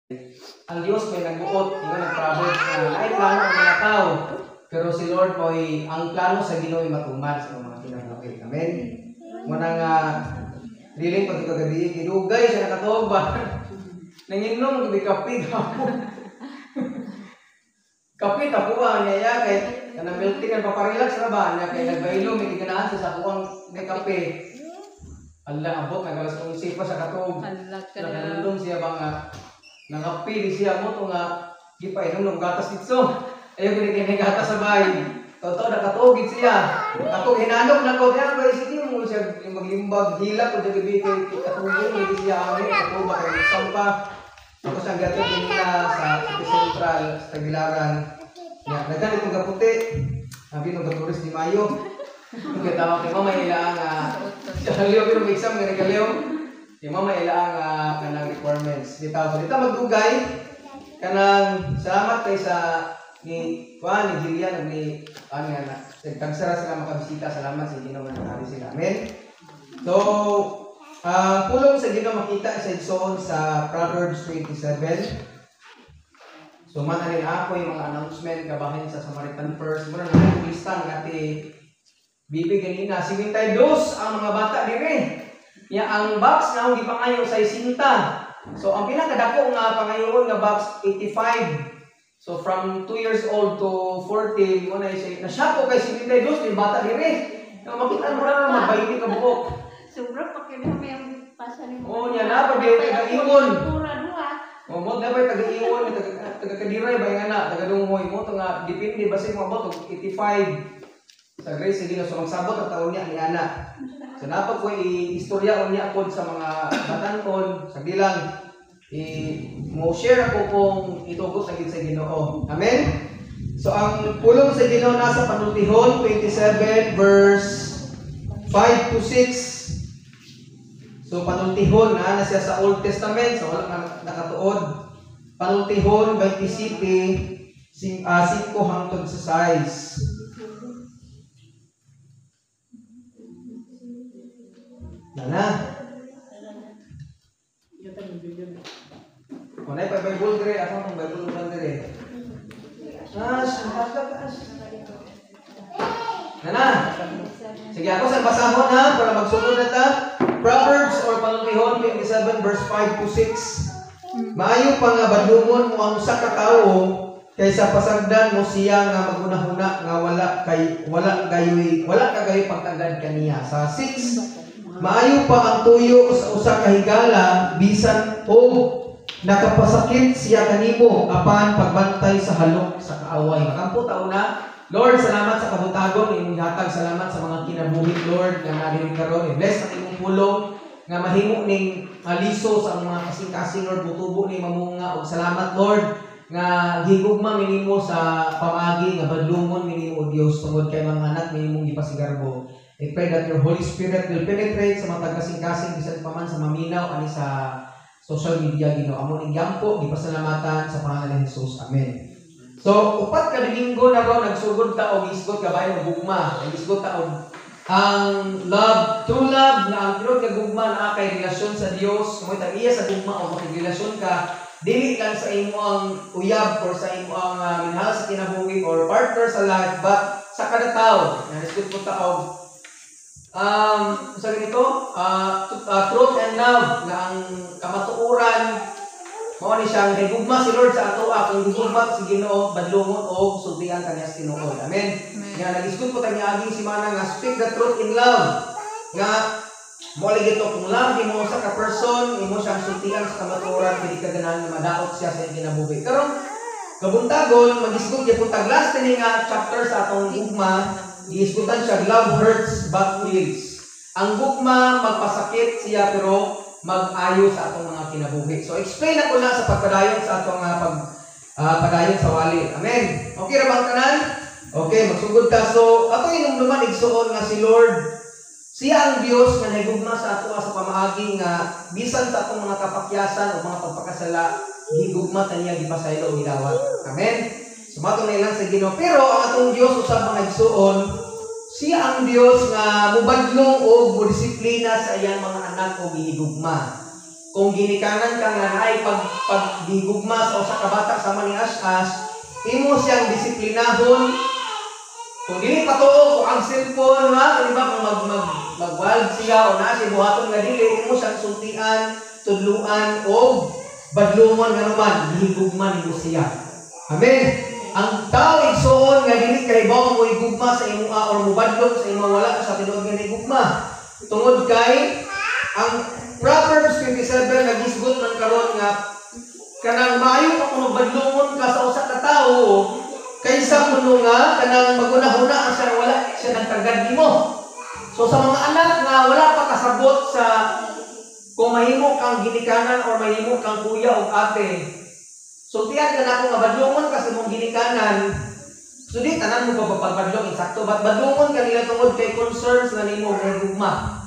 Ang Diyos may nagbuot, yung nag-proverbs na ay plano ang mga tao. Pero si Lord po ay ang plano sa Ginoo ay matumad sa mga kinabukid. Amen? Muna nga, riling pag kagabi, ginugay siya nakatuog ba? Nanginom, gabi kapit ako. Kapit ako niya kay kanang milk tea, paparelax na ba? Niya kay nagbaylo, may giganaan sa sakuang may kape. Ala, abot, nagalas kong sipa sa katuog. Nakanandong siya ba nga? Nangapili siya mo ito nga gipainom ng gatas dito. Ayaw ko ni gatas sa bahay. Totoo nakatugid siya. Ako hinanok na ko kaya ba sige mo siya maglimbag hila ko gabi kay katugid ni siya amin ako ba kay sampa. Ako sa gato din sa Central sa Tagbilaran. Ya, nagdali kong kaputi. Sabi nung katuris di Mayo. Kaya tawag kay mama ilang sa haliw pero may exam nga regaliw. Yung mama ilang kanang requirements. Dito magdugay kanang salamat kay sa ni Juan, ni Jillian, ni tagsara sila makabisita. Salamat sa Ginoo nga nangari sila. Amen. So, pulong sa Ginoo makita sa igsoon sa Proverbs 27. So, mananin ako yung mga announcement kabahin sa Samaritan First. Muna na yung lista ng ati Bibi ganina. 72 ang mga bata dire. Ya ang box na ang gipangayo sa isinta. So ang pinakadako nga pangayoon nga box 85. So from 2 years old to 40, mo na siya. Nasya ko kay 72 ni bata dire. Nga makita mo ra magbayli ka buok. Sobra pa kay may ang pasa ni mo. Oh, nya na pag taga-iwon. Pura duha. Oh, mo na ba taga-iwon, taga-kadiray ba nga na, taga-dungoy mo to nga depende basi mo abot 85. Sa grace sa Ginoo so magsabot ang taon niya ni ana. So napag ko i-istorya niya ako sa mga batankon sa bilang mo share ako kung itugot sa Ginoo. Amen. So ang pulong sa Ginoo nasa Panultihon 27 verse 5 to 6. So Panultihon na siya sa Old Testament so wala nakatuod. Panultihon 27 5 hangtod sa 6. Nana. Kunay pa Bible dire, asa tong Bible man dire. Nana. Sige ako sa basahon ha para magsunod na ta. Proverbs or Panultihon 27 verse 5 to 6. Maayo pa nga badlungon mo ang usa ka tawo kaysa pasagdan mo siya nga magunahuna nga wala kagayoy pagkagad kaniya. Sa 6 maayo pa ang tuyo sa usa ka higala bisan og nakapasakit siya kanimo apan pagbantay sa halok sa kaaway. Makampo taon na. Lord, salamat sa kabutagon imong hatag. Salamat sa mga kinabuhi Lord nga nadinig karon. Bless ang imong pulong nga mahimo ning aliso sa mga kasing-kasing Lord butubo ni mamunga og salamat Lord nga higugma minimo sa pamagi nga badlungon minimo Dios tungod kay mga anak minimong gipasigarbo. I pray that your Holy Spirit will penetrate sa mga kasing-kasing bisan pa man sa maminaw ani sa social media Ginoo. Amo ning gyampo gipasalamatan sa pangalan ni Jesus. Amen. So upat ka linggo na ro nagsugod ta og isgot kabay og gugma. Isgot ta og ang love, true love na ang true ka gugma na kay relasyon sa Dios. Mo ta iya sa gugma o makigrelasyon ka dili lang sa imo ang uyab or sa imo ang minahal sa kinabuhi or partner sa life but sa kada tawo. Naisgot mo ta og sa ganito, truth and love na ang kamatuoran mo ni siyang higugma si Lord sa ato kung higugma si Ginoo badlungon o sultian kaniya sa Ginoo. Amen. Nga nag-isgot ko tani aging si mana nga speak the truth in love. Nga mo lagi to kung love mo sa ka person, imo siyang sultian sa kamatuoran kay kaganahan nga madaot siya sa kinabuhi. Karon kabuntagon mag-isgot gyud tag last ni nga chapter sa atong gugma. Iisgutan siya, love hurts but heals. Ang gugma, magpasakit siya pero mag-ayo sa atong mga kinabuhi. So, explain ako na sa pagpadayon sa atong padayon sa wali. Amen. Okay, rabang tanan? Okay, magsugod ka. So, ato inumduman igsuon nga si Lord. Siya ang Dios nga nahigugma sa ato sa pamaagi nga bisan sa atong mga kapakyasan o mga pagpakasala, higugma taniya gipasaylo o gidawat. Amen. Sumato na ilang sa Ginoo. Pero ang atong Dios usab mga igsuon, siya ang Dios nga mubadlong o mudisiplina sa iyang mga anak o gihigugma. kung ginikanan ka nga ay paggigugma sa usa ka bata sa ni as imo siyang disiplinahon. Kung dili patuo kung ang cellphone ha, di ba kung mag-wild siya o na siya buhaton nga dili, imo siyang sultian, tudluan o badlungon nga naman, gihigugma nimo siya. Amen. Ang tao igsoon nga dili kahibaw mo igugma sa imo or mubadlong sa imo wala sa tinuod nga igugma. Tungod kay ang Proverbs 27 nagisgot man karon nga kanang maayo pa kung badlungon ka sa usa ka tawo kaysa kuno nga kanang maguna-huna siya wala siya nagtagad nimo. So sa mga anak nga wala pa kasabot sa kung mahimo kang ginikanan or mahimo kang kuya o ate. So tiyan ka na kung badlungon ka sa mong ginikanan. So di tanan mo pagpapagbadlong insakto but badlungon ka nila tungod kay concerns nga nimo kay gugma.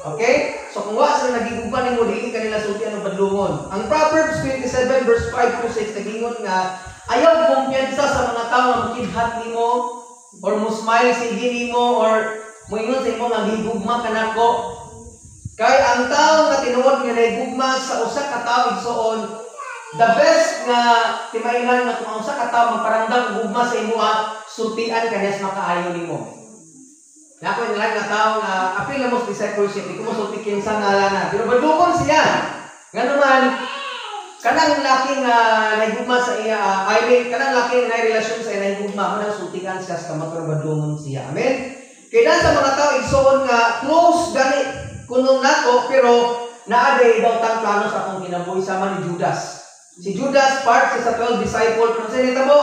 Okay? So kung wa sila nagigugma nimo dili ka nila sultian og badlungon. Ang Proverbs 27 verse 5 to 6 nagingon nga ayaw kumpiyansa sa mga tao nga makidhat nimo or mo smile sige nimo or moingon sa imo nga gigugma kanako. Kay ang tao nga tinuod nga nagugma sa usa ka tawo igsoon, the best nga timailhan nga kung ang usa ka tawo magparamdam og gugma sa imo sultian kanyas makaayo nimo. Nako nilang nga tao nga apil na mo sa discipleship, di ko mo sulti kinsa nalana. Pero badlungon siya. Nga naman kanang laking nahigugma sa iya, I mean kanang laking na relasyon sa iya nahigugma mo nang sultikan siya sa magparbadlungon siya. Amen. Kaya sa mga tao igsoon nga close gani kuno nako pero naaday daw tang plano sa akong kinabuhi sama ni Judas. Si Judas part sa 12 disciple pero sa nitabo.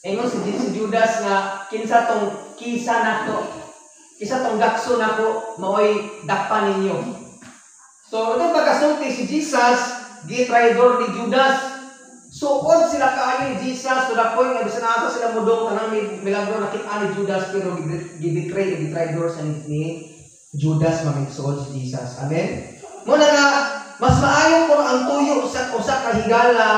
Ingon si Judas nga kinsa tong kisa nako. Kisa tong dakso nako maoy dakpan ninyo. So itong pagkasulti si Jesus gitraidor ni Judas. Sukod sila kaayo ni Jesus to the point nga bisan asa sila mudong kanang milagro nakita ni Judas pero gitraidor sa ni Judas mamigsuon si Jesus. Amen. Muna nga mas maayo kung ang tuyo usa ka higala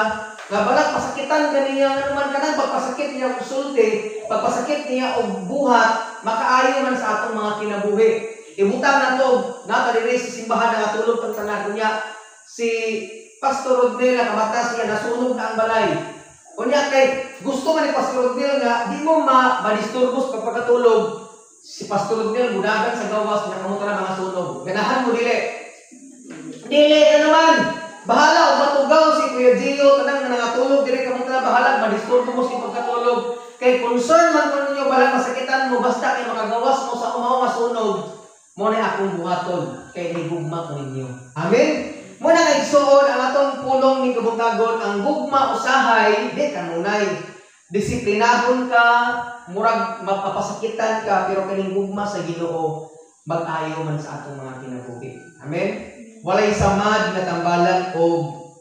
nga balag pasakitan kaniya naman kanang pagpasakit niya og sulti, pagpasakit niya og buhat, makaayo man sa atong mga kinabuhi. Ibutang nato nata diri sa simbahan nga tulog pag tanan niya si Pastor Rodnel kamata siya nasunog na ang balay. Unya kay gusto man ni Pastor Rodnel nga di mo ma-disturbos pagkatulog. Si Pastor Rodnel budagan sa gawas nga kamo na mga sunog. Ganahan mo dili. Dili ka naman. Bahala og matugaw si Kuya Gio kanang nangatulog dili ka mo na bahala ma-disturbo mo si pagkatulog. Kay concern man kun ninyo balang masakitan mo basta kay makagawas mo sa umaw nga sunog. Mo na akong buhaton kay higugma ko ninyo. Amen. Muna nga igsuon ang atong pulong ni kabuntagon ang gugma usahay di kanunay. Disiplinahon ka, murag magpapasakitan ka pero kaning gugma sa Ginoo mag-ayo man sa atong mga kinabuhi. Amen. Walay samad nga tambalan og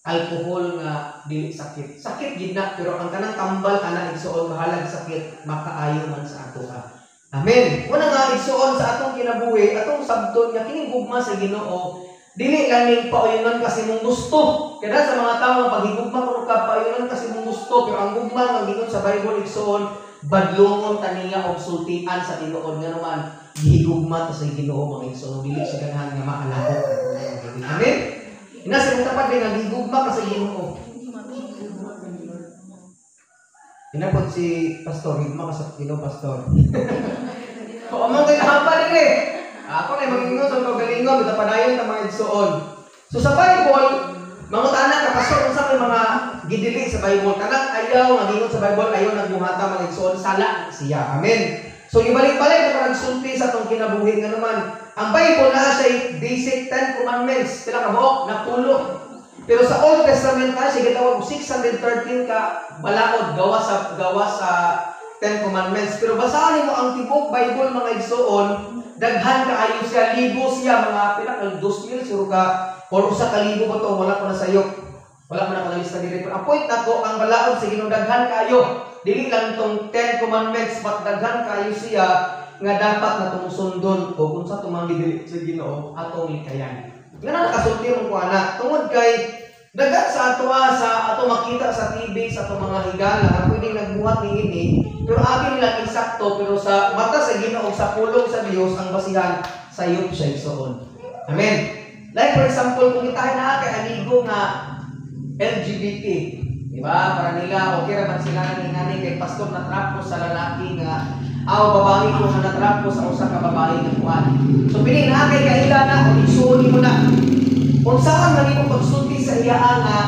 alcohol nga dili sakit. Sakit gid na pero ang kanang tambal ana igsuon bahalag sakit makaayo man sa ato ka. Amen. Muna nga igsuon sa atong kinabuhi, atong sabton nga kining gugma sa Ginoo dili lang ning pauyunan kasi mong gusto. Kaya sa mga tao paghigugma kuno ka pauyunan kasi mong gusto pero ang gugma nga gingon sa Bible igsoon badlungon taniya og sultian sa tinuod nga naman gihigugma ta sa Ginoo mga igsoon dili siya ganahan nga maalako. Amen. Ina sa tapat din nga gihigugma ka sa Ginoo. Inapod si Pastor, gihigugma ka sa Ginoo Pastor. O among kay hapa dire. Ako na magingon sa pagalingon bitaw padayon ta mga igsoon. So sa Bible, mga tanan ka pastor unsa may mga gidili sa Bible kanang ayaw nga gingon sa Bible ayaw nagbuhata mga igsoon sala siya. Amen. So ibalik-balik na nagsulti sa atong kinabuhi nga naman. Ang Bible na siya basic 10 commandments, pila ka buok na 10. Pero sa Old Testament na siya gitawag 613 ka balaod gawa sa 10 commandments. Pero basahin mo ang tibok Bible mga igsoon, daghan kaayo siya, libo siya, mga pila ka 2,000 siro ka or usa ka libo ba to wala ko na sayop. Wala man ako nalista diri. Pero ang point nako ang balaod sa Ginoo daghan kaayo. Dili lang tong 10 commandments but daghan kaayo siya nga dapat natong sundon o unsa tong mga dili sa Ginoo atong likayan. Nga nakasulti mo ko ana tungod kay dagat sa ato makita sa TV sa ato mga higala nga pwedeng nagbuhat niini pero abi nila insakto pero sa mata sa Ginoo sa pulong sa Dios ang basihan sayop siya igsoon. Amen. Like for example, kung itahin na kay amigo nga LGBT, di ba? Para nila, okay raman sila nangingani kay pastor na trap ko sa lalaki nga babae ko nga natrap ko sa usa ka babae nga kuan. So pili na kay kaila na o isuon mo na. Kung saan man imo pagsulti sa iya nga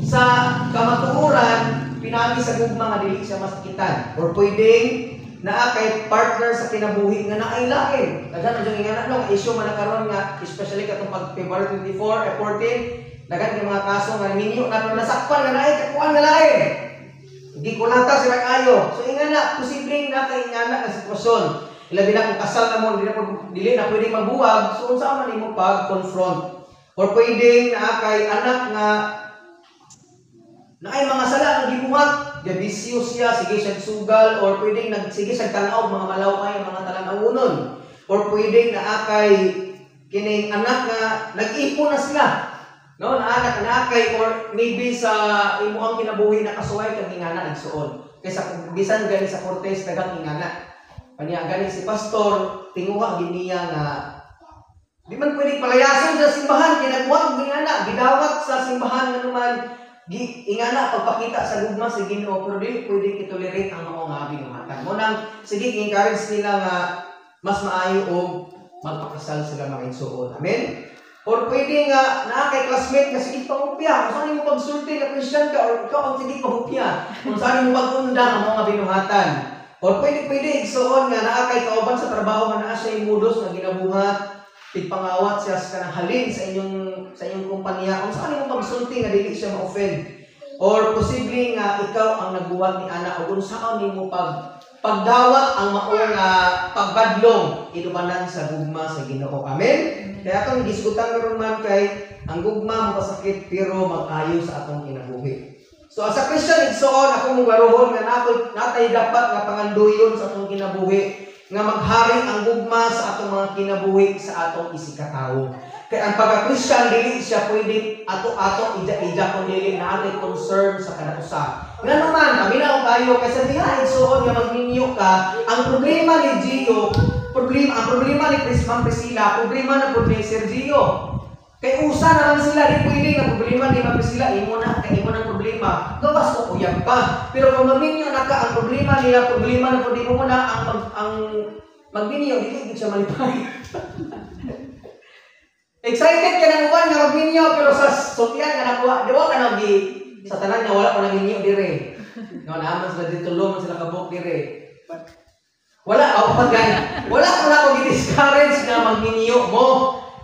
sa kamatuoran pinagi sa gugma nga dili siya masakitan or pwedeng naa kay partner sa kinabuhi nga naay lain. Daghan ang nga na issue man nakaron nga especially katong pag February 24 14 daghan kay mga kaso nga minyo na nasakpan nga naay kakuan nga lain. Hindi ko nata sila kayo. So ingana posibleng na kay ingana nga sitwasyon. Ilabi na kung kasal na mo dili na pwedeng mabuwag so unsa man nimo pag-confront or pwedeng naa kay anak nga naay mga sala nga gibuhat gabisyo siya, sige siya sugal, or pwedeng sige siya tanaw, mga malaway, mga talanawunon. Or pwedeng naakay kining anak nga nag-ipon na sila. No, naanak naakay, or maybe sa imo ang kinabuhi na kasuway kang ingana nagsuon. Kaysa kung bisan gani sa Cortez, dagang ingana. Kanya gani si pastor, tinguha giniya nga di man pwedeng palayasin sa simbahan, ginagwag ingana, gidawat sa simbahan nga naman ingana pagpakita sa gugma sa Ginoo pero dili pwede itolerate ang mga nga binuhatan. Mo nang sige encourage nila nga mas maayo og magpakasal sila mga igsuon. Amen. Or pwede nga naa kay classmate nga sige pangupya, kung saan mo pagsulti nga Christian ka or ikaw ang sige pangupya, kung saan mo pagundang ang mga binuhatan. Or pwede igsuon nga naa kay kauban sa trabaho nga naa siya imudos nga ginabuhat tigpangawat siya sa kanang halin sa inyong kumpanya kung saan mo pagsulti nga dili siya ma-offend or posible nga ikaw ang nagbuhat ni ana o kung saan nimo pagdawat ang mao nga pagbadlong inubanan sa gugma sa Ginoo. Amen. Kaya atong gisgutan karon man kay ang gugma mapasakit pero mag-ayo sa atong kinabuhi. So as a Christian igsoon ako mong garuhon nga natay dapat nga panganduyon sa atong kinabuhi nga maghari ang gugma sa atong mga kinabuhi sa atong isikatawo. Kaya ang pagka-Christian dili siya pwede ato ija kun dili na atay concern sa kanatusa. Nga naman, kami na kayo kasi diha igsoon nga magninyo ka, ang problema ni Gio, ang problema ni Ma'am Priscilla, problema na pud ni Sir Gio. Kay usa na lang sila di pwede nga problema ni Ma'am Priscilla imo na problema. Gawas ko uyab ka. Pero kung magninyo na ka ang problema niya, problema na pud mo na ang magninyo dili siya malipay. Excited ka nang uban nga magninyo pero sa sukyan ka nakuha, di ba ka nang sa tanan nga wala pa nang ninyo dire. No, naaman sila dito man sila kabok dire. Wala ako pagay. Wala ko gi-discourage nga magninyo mo.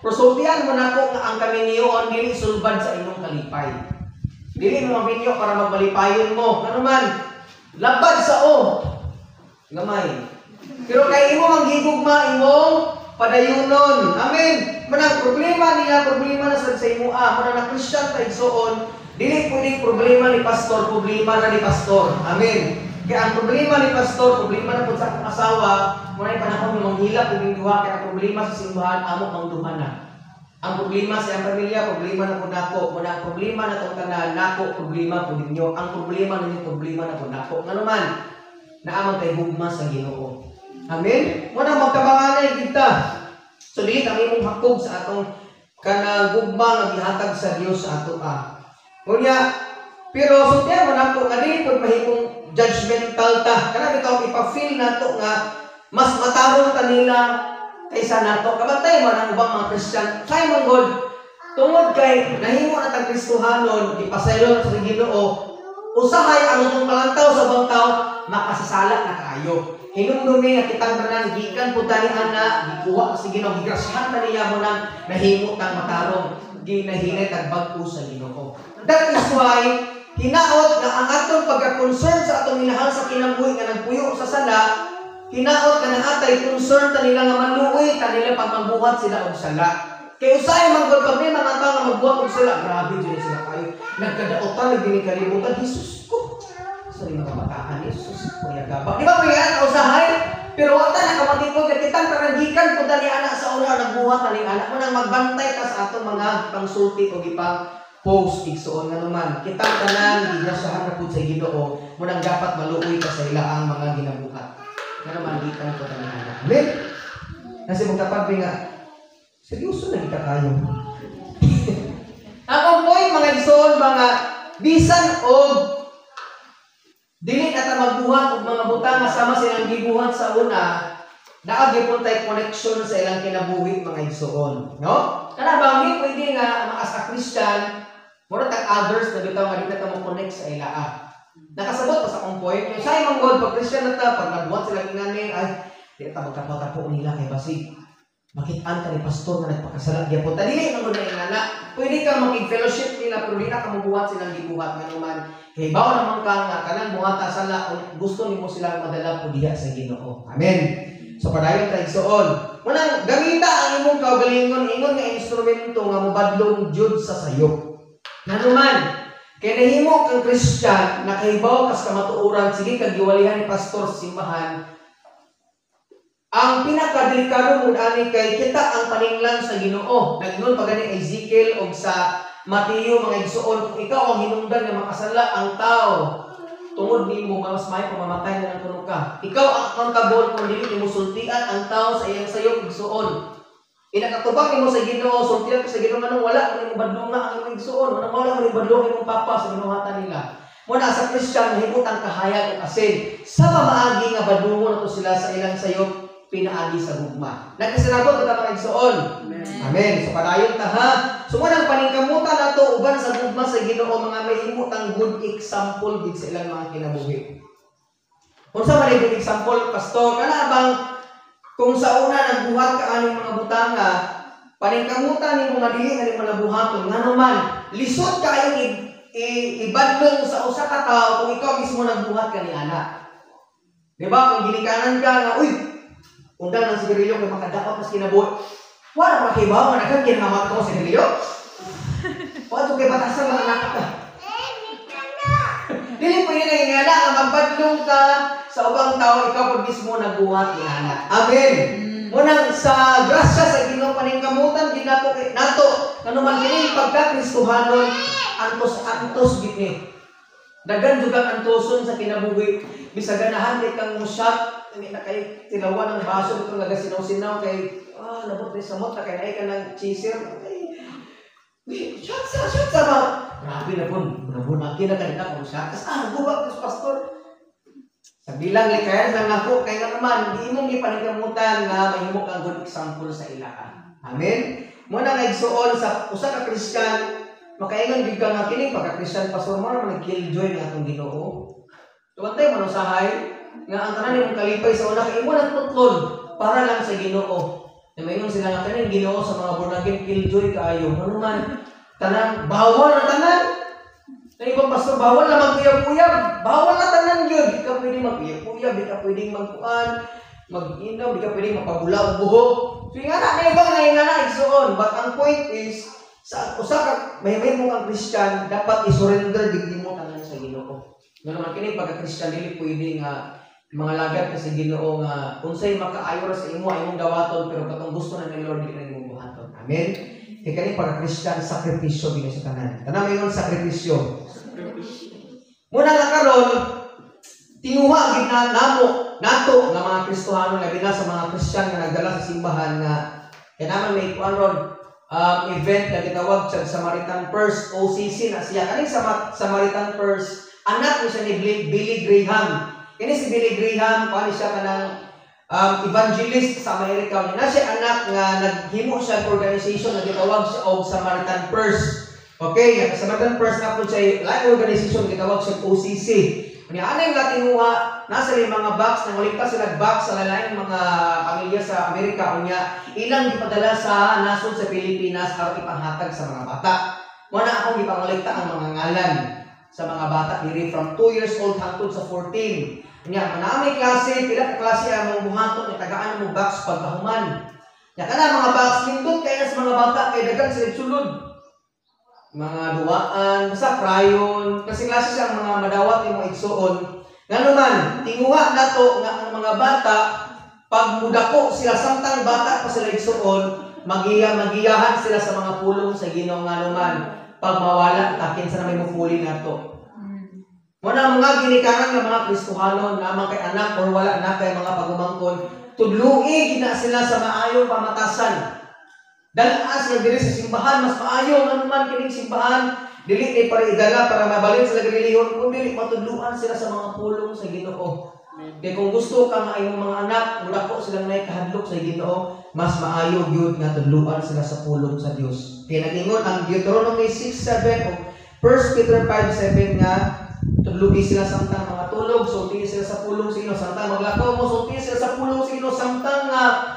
Prosultihan mo na ko nga ang kami niyoon dili sulbad sa inyong kalipay. Dili mo maminyo para magbalipayon mo. Ano man, labad sa gamay. Pero kay imo manghigugma imong padayunon. Amen. Manang problema na sa imo manang na Christian ta igsoon, dili pwedeng problema ni pastor, problema na ni pastor. Amen. Kaya ang problema ni pastor, problema na pud sa akong asawa, munay panahon nga manghilak ug duha kay ang problema sa simbahan amo mangduman na. Ang problema sa iyang pamilya, problema na pud nako. Muna ang problema na tong tanan nako, problema pud ninyo. Ang problema ninyo, problema na pud nako. Ngano man, naamang kay gugma sa Ginoo. Amen. Muna magkabanganay kita. So dili kami mong hakog sa atong kanang gugma nga gihatag sa Dios sa ato Unya, pero sutya man ako nga dili pud mahimong judgmental ta. Kana bitaw ipa-feel nato nga mas matarong ta nila kaysa nato. Kabantay man ang ubang mga Christian. Kay man God tungod kay nahimo na tag Kristohanon ipasaylo sa Ginoo. Usahay ang atong palantaw sa ubang tawo makasasala na kayo. Hinumdumi nga kitang tanan gikan pud tani ana gikuha sa Ginoo gigrasyahan ta niya mo nang nahimo tang matarong ginahinay tag bag-o sa Ginoo. That is why hinaot nga ang atong pagka-concern sa atong minahal sa kinabuhi nga nagpuyo sa sala, hinaot nga natay concern ta nila nga manluoy ta nila pag magbuhat sila og sala. Kay usay man gud pag may mga tawo nga magbuhat og sala, grabe jud sila kayo. Nagkadaotan nagdini kalibutan, Jesus ko. Sa mga kabataan ni Jesus ko yagaba. Di ba may ana usahay? Pero wala na kamatipod nga kitang taragikan pud ani ana sa una nagbuhat ani anak mo nang magbantay ta sa atong mga pangsulti og ipang post igsoon nga naman kitang tanan gigrasahan na pud sa Ginoo mo nang dapat maluoy ka sa ilaang mga ginabuhat nga naman gikan ko tanan. Amen. Kasi magtapag nga seryoso na kita kayo. Ang point mga igsoon, mga bisan og dili na ta magbuhat og mga butang nga sama silang gibuhat sa una, naagipon tay connection sa ilang kinabuhi mga igsoon, no? Kana ba mi pwede nga as a Christian, mura tag others na bitaw nga di na ta mo connect sa ila. Nakasabot pa sa akong point, yung sa imong God, pag Christian na ta, pag nabuhat sila ingani, ay, di ta magkapag-tapo nila kay basig. Makitaan ka ni pastor na nagpakasalat niya po. Dili na mo na ingana. Pwede ka makig-fellowship nila, pero di na ka mabuhat silang gibuhat nga naman. Kaya bawa naman ka nga, kanang buhata sala, gusto ni mo silang madala po diha sa Ginoo. Amen. So, padayon tayo igsoon. Munang, gamita ang imong kaugalingon, ingon nga instrumento nga mubadlong jud sa sayop. Nga naman, kaya nahimo kang Christian, nakahibaw kas kamatuoran, sige kagiwalihan ni pastor sa simbahan, ang pinakadelikado mo ani kay kita ang paninglan sa Ginoo. Nagnon pa gani Ezekiel og sa Mateo mga igsoon, kung ikaw ang hinungdan nga makasala ang tao, tungod nimo mas may pamamatay na kuno ka. Ikaw ang accountable kung dili nimo sultian ang tao sa iyang sayop igsoon. Inakatubang nimo sa Ginoo, sultian ka sa Ginoo manung wala nimo badlong nga ang imong igsoon, manung wala nimo badlong imong papa sa ginuhatan nila. Muna sa Christian himot ang kahayag ug asin sa pamaagi nga badlongon nato sila sa ilang sayop pinaagi sa gugma. Nagkasinabot kita mga igsoon. Amen. So padayon ta ha. So munang paningkamutan nato uban sa gugma sa Ginoo mga mahimot ang good example gid sa ilang mga kinabuhi. Unsa man ang good example pastor kana bang kung sa una nagbuhat ka aning mga butanga paningkamutan nimo nga dili nga nimo nabuhaton nga naman lisod kayo ibadlong sa usa ka tawo kung ikaw mismo nagbuhat ka ni ana. Di ba kung ginikanan ka nga uy undang ng sigarilyo kay makadapat mas kinabuhi. Wala pa kibaw nga nagkan ginahamat ko sigarilyo. Paano kay batasan mga anak ka? Dili pwede na ingana nga magbadlong ka sa ubang tao ikaw pag mismo nagbuhat ni anak. Amen. Munang sa grasya sa Ginoo paningkamutan ginako kay nato kanuman kini pagka-Kristohanon antos gitni. Dagan jud ang antoson sa kinabuhi bisag ganahan kay kang shot hindi na kay tilawan ng baso kung nagasinaw-sinaw kay labot ni samot na kay naay ka ng chaser shot sa ba grabe na po nabunaki na kanina kung shot kasi gubak sa pastor sa bilang likayan lang ako kay nga naman di imong gipaningkamutan nga mahimo kang good example sa ilaha. Amen. Muna nga igsuon sa usa ka Christian makaingon gid ka nga kini pagka-Christian pastor mo na nag-killjoy nga atong Ginoo. Tuwantay man usahay nga ang tanan imong kalipay sa una kay imo nagtutlon para lang sa Ginoo. Na mayon sila nga kaning Ginoo sa mga born again killjoy kaayo. Ano man tanan bawal na tanan. Kay ibang pastor bawal na magkuyab-kuyab. Bawal na tanan gyud. Di ka pwedeng magkuyab-kuyab, di ka pwedeng magkuan, mag-inom, di ka pwedeng mapabula og buhok. So nga na ibang na igsuon. But ang point is sa usa ka may mo kang Christian dapat i-surrender digdi mo tanan sa Ginoo. Nga naman kini pagka-Christian dili pwede nga mga lagat kasi Ginoo nga unsay makaayo sa imo ay imong dawaton pero katong gusto na ni Lord dili na imong buhaton. Amen. Kay kani para Christian sakripisyo dinhi sa tanan. Tanan mayon sakripisyo. Muna nga karon tinguha gid na namo nato nga mga Kristohano labi na sa mga Christian nga nagdala sa simbahan nga kanaman may kuan event na gitawag sa Samaritan Purse OCC na siya kaning Samaritan Purse anak ni siya ni Billy Graham. Kini si Billy Graham, paano siya kanang evangelist sa Amerika. Na siya anak nga naghimo siya organization na gitawag siya og Samaritan Purse. Okay, ang Samaritan Purse na po siya like organization gitawag siya OCC. Kani anay nga tinguha nasa mga box nang ulit pa sila box sa lalayng mga pamilya sa Amerika unya ilang gipadala sa nasod sa Pilipinas aron ipanghatag sa mga bata. Muna akong ipangaligta ang mga ngalan sa mga bata diri from 2 years old hangtod sa 14. Nya manami klase, pila ka klase ang mga buhaton nga tagaan mo box pagkahuman. Nya kana mga box nindot kay sa mga bata kay daghan sila sulod. Mga duwaan, basta crayon, kasi klase siya mga madawat yung mga igsuon. Nga naman, tinguha na to nga ang mga bata, pag mudako sila samtang bata pa sila igsuon, magiyahan sila sa mga pulong sa Ginoo nga naman. Pag mawala, takin sa na may mupuli na to. Muna mga ginikanan ng mga Kristohano naman kay anak or wala na kay mga pagumangkon, tudluig na sila sa maayong pamatasan. Dalas nga diri sa simbahan, mas maayo nga naman kining simbahan, dili ni para idala para mabalin sila relihiyon, kung dili matudluan sila sa mga pulong sa Ginoo. Kaya kung gusto ka nga imong mga anak, mula po silang naikahadlok sa Ginoo, mas maayo gyud nga tudluan sila sa pulong sa Dios. Kaya nagingon ang Deuteronomy 6:7 o 1 Peter 5:7 nga tudlugi sila samtang mga tulog, sulti sila sa pulong sa Ginoo, samtang maglakaw mo, sulti sila sa pulong sa Ginoo, samtang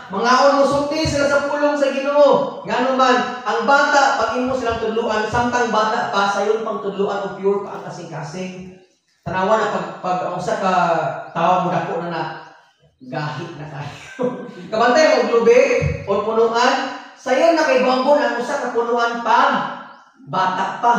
mangaon mo, sulti sila sa pulong sa Ginoo. Ngano man, ang bata pag imo silang tudluan, samtang bata pa sayon pang tudluan og pure pa ang kasing-kasing. Tanawa na pag ang usa ka tawo mo dako na gahit na kayo. Kabantay mo lubi o punuan, sayon na kay bambon ang usa ka punuan pa bata pa.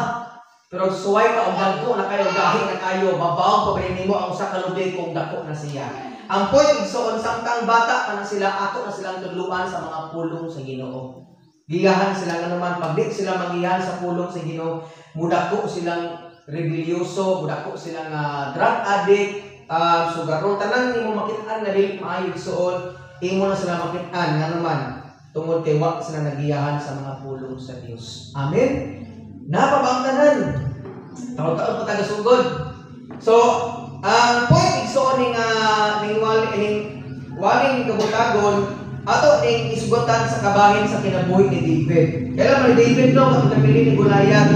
Pero suway ka og dagko na kayo, gahit na kayo, babaw pa nimo ang usa ka lubi kung dako na siya. Ang point igsoon samtang bata pa na sila, ato na silang tudluan sa mga pulong sa Ginoo. Giyahan sila nga naman pag di sila magiyahan sa pulong sa Ginoo, mudako silang rebelyoso, mudako silang drug addict, sugaron, tanan nimo makit-an nga dili maayo igsoon, imo na sila makit-an nga naman tungod kay wa sila nagiyahan sa mga pulong sa Dios. Amen. Napabang tanan. Taon-taon pa tagasugod. So, ang point igsoon ning waling kabutagon ato ning isgutan sa kabahin sa kinabuhi ni David. Kailan man ni David no ang napili ni Goliath.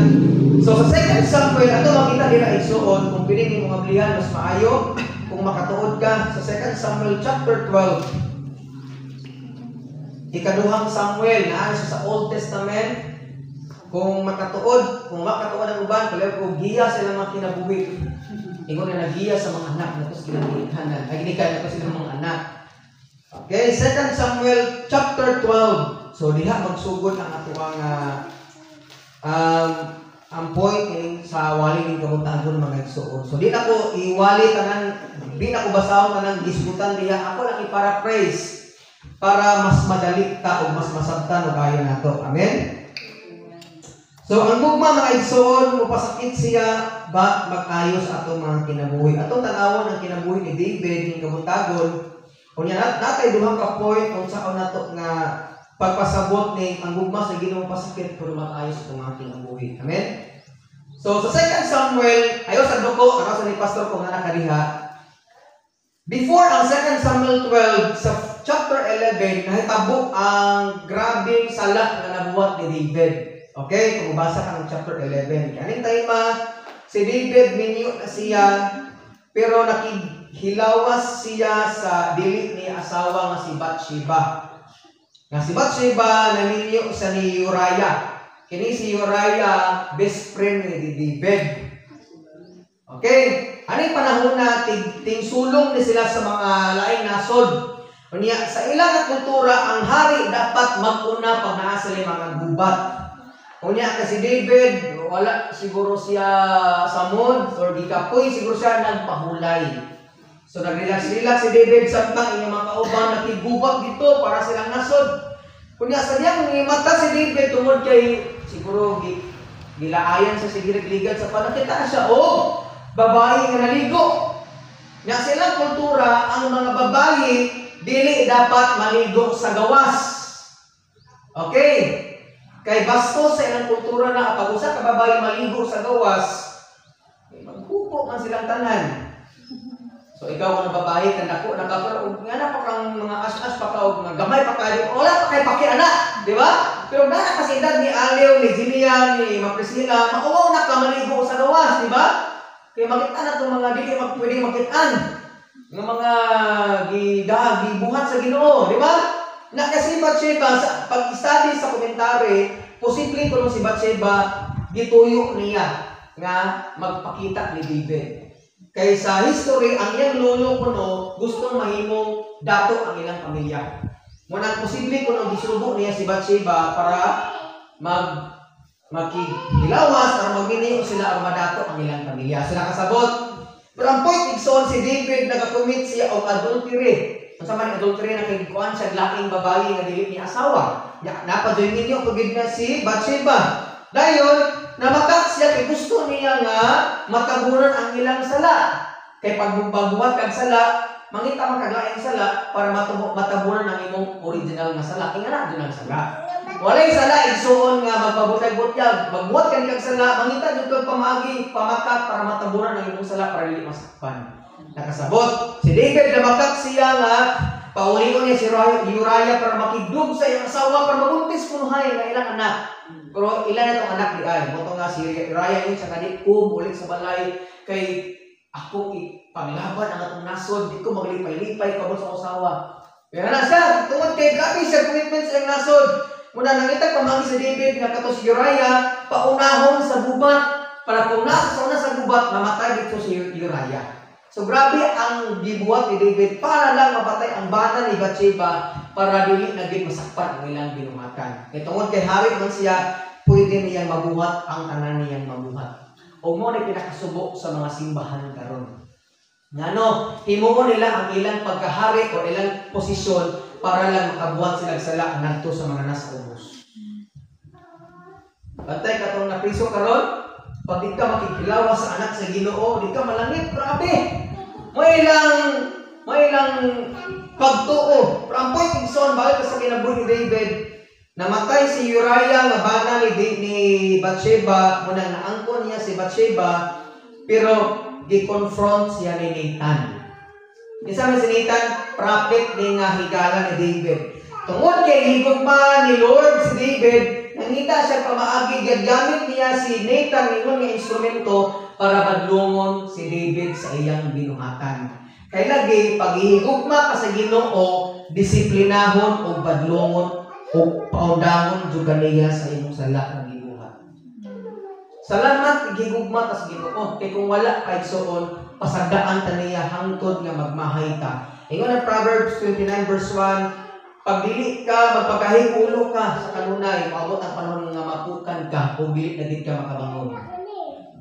So sa 2 Samuel ato makita dira igsoon kung pili ni mga blihan mas maayo kung makatuod ka sa 2 Samuel chapter 12. Ikaduhang Samuel naa siya sa Old Testament. Kung makatuod ang uban, kung giya sila mga kinabuhi. Ingon na nagiya sa mga anak na ito sa kinaginikan. Ay ginikan na ito sila mga anak. Okay, 2 Samuel chapter 12. So diha magsugod ang atuang ang point sa wali ng kabutagon mga igsoon. So di na ko iwali tanan, di na ko basahon tanang gisgutan diha. Ako lang i-paraphrase para mas madali ka o mas masabtan o kaya nato. Amen. So ang mugma mga igsoon, mupasakit siya ba mag-ayos atong mga kinabuhi. Atong tanawon ang kinabuhi ni David ng kabutagon. Kunya natay duha ka point kung saan nato nga pagpasabot ni ang gugma sa Ginoo pasakit pero mag-ayos atong mga kinabuhi. Amen. So sa 2 Samuel, ayo sa duko, ano sa ni pastor kung nakadiha. Before ang 2 Samuel 12 sa chapter 11 nahitabo ang grabing sala nga nabuhat ni David. Okay, kung mabasa ka ng chapter 11. Kaning time si David minyo na siya, pero nakihilawas siya sa dili ni asawa nga si Bathsheba. Nga si Bathsheba naminyo sa ni Uriah. Kini si Uriah, best friend ni David. Okay, aning panahon na tingsulong ni sila sa mga laing nasod. Unya sa ilang kultura ang hari dapat mag-una pag naa sila mga gubat. Unya kasi David, wala siguro siya sa mood or di kapoy, siguro siya nagpahulay. So nag-relax si David samtang inyong mga kauban nakigubat dito para silang nasod. Kunya sa diyan mata si David tungod kay siguro gilaayan sa sigirigligan sa panakita siya babae nga naligo. Nya silang kultura ang mga babae dili dapat maligo sa gawas. Okay? Kay bastos sa ilang kultura na pag usa ka babae maligo sa gawas, maghupo man silang tanan. So ikaw ang babae kang dako nakaparo nga na pa kang mga as-as pa ka mga gamay pa kayo. Wala pa kay pakiana, di ba? Pero na kasi edad ni Aliw, ni Jilian, ni Maprisila, mauwaw na ka maligo sa gawas, di ba? Kaya makita na itong mga dili pwede makitaan. Ng mga gibuhat sa Ginoo, di ba? Na kasi Bathsheba, pag-study sa komentary, posible ko si Bathsheba, gituyo niya nga magpakita ni David. Kaya sa history, ang iyang lolo kuno gustong mahimong dato ang ilang pamilya. Munang posible kuno gisubo niya si Bathsheba para maghilawas or magminiyo sila ang madato ang ilang pamilya. Sila kasabot. Pero ang point igsoon si David nagacommit siya og adultery. Unsa man adultery na kay kuan siya laking babae nga dili ni asawa. Napadoy ninyo pagid na si Bathsheba. Dayon namaka siya kay gusto niya nga matabunan ang ilang sala. Kay pagbubuhat kag sala, mangita man kag laing sala para matabunan ang imong original nga sala. Ingana jud ang sala. Walay sala igsuon nga magpabutag-butyag. Magbuhat ka kag sala, mangita jud kag pamagi, pamakat para matabunan ang imong sala para dili masakpan. Nakasabot si David na makak siya nga paulion niya si Uriah para makidug sa iyang asawa para mabuntis kunuhay nga ilang anak. Pero ilan na itong anak di ay. Moto nga si Uriah yun sa kadit ulit sa balay kay ako ipaglaban ang atong nasod, di ko maglipay-lipay pabot sa asawa. Pero na siya, tungod kay grabe siya commitment sa iyang nasod. Muna nangitag pamagi sa David nga kato si Uriah paunahon sa gubat para kung nasa sa una sa gubat mamatay dito si Uriah. So grabe ang gibuhat ni David para lang mapatay ang bana ni Bathsheba para dili na gid masakpan ang ilang binuhatan. Kay tungod kay hari man siya, pwede niyang mabuhat ang tanan niyang mabuhat. O mo ni pinakasubo sa mga simbahan karon. Ngano, himuon nila ang ilang pagkahari o ilang posisyon para lang makabuhat sila sala ngadto sa mga nasa ubos. Bantay katong napriso karon, pag di ka makikilawas sa anak sa Ginoo, di ka malangit, grabe. May ilang pagtuo. Pero ang point igsoon, bakit sa kinabuhi ni David, namatay si Uriah nga bana ni Bathsheba, muna naangkon niya si Bathsheba, pero gi-confront siya ni Nathan. Isa man si Nathan, prophet ni nga higala ni David. Tungod kay higugma ni Lord si David, nangita siya pamaagi, gamit niya si Nathan ingon nga instrumento para badlungon si David sa iyang binuhatan. Kay lagi paghihigugma ka sa Ginoo, disiplinahon o badlungon o paundangon jud kaniya sa imong sala nga gibuhat. Salamat gigugma ta sa Ginoo kay kung wala kay igsoon pasagdaan ta niya hangtod nga magmahay ta. Ingon ang Proverbs 29 verse 1, pag dili ka magpakahiulo ka sa kanunay, maabot ang panahon nga mapukan ka o dili na gid ka makabangon.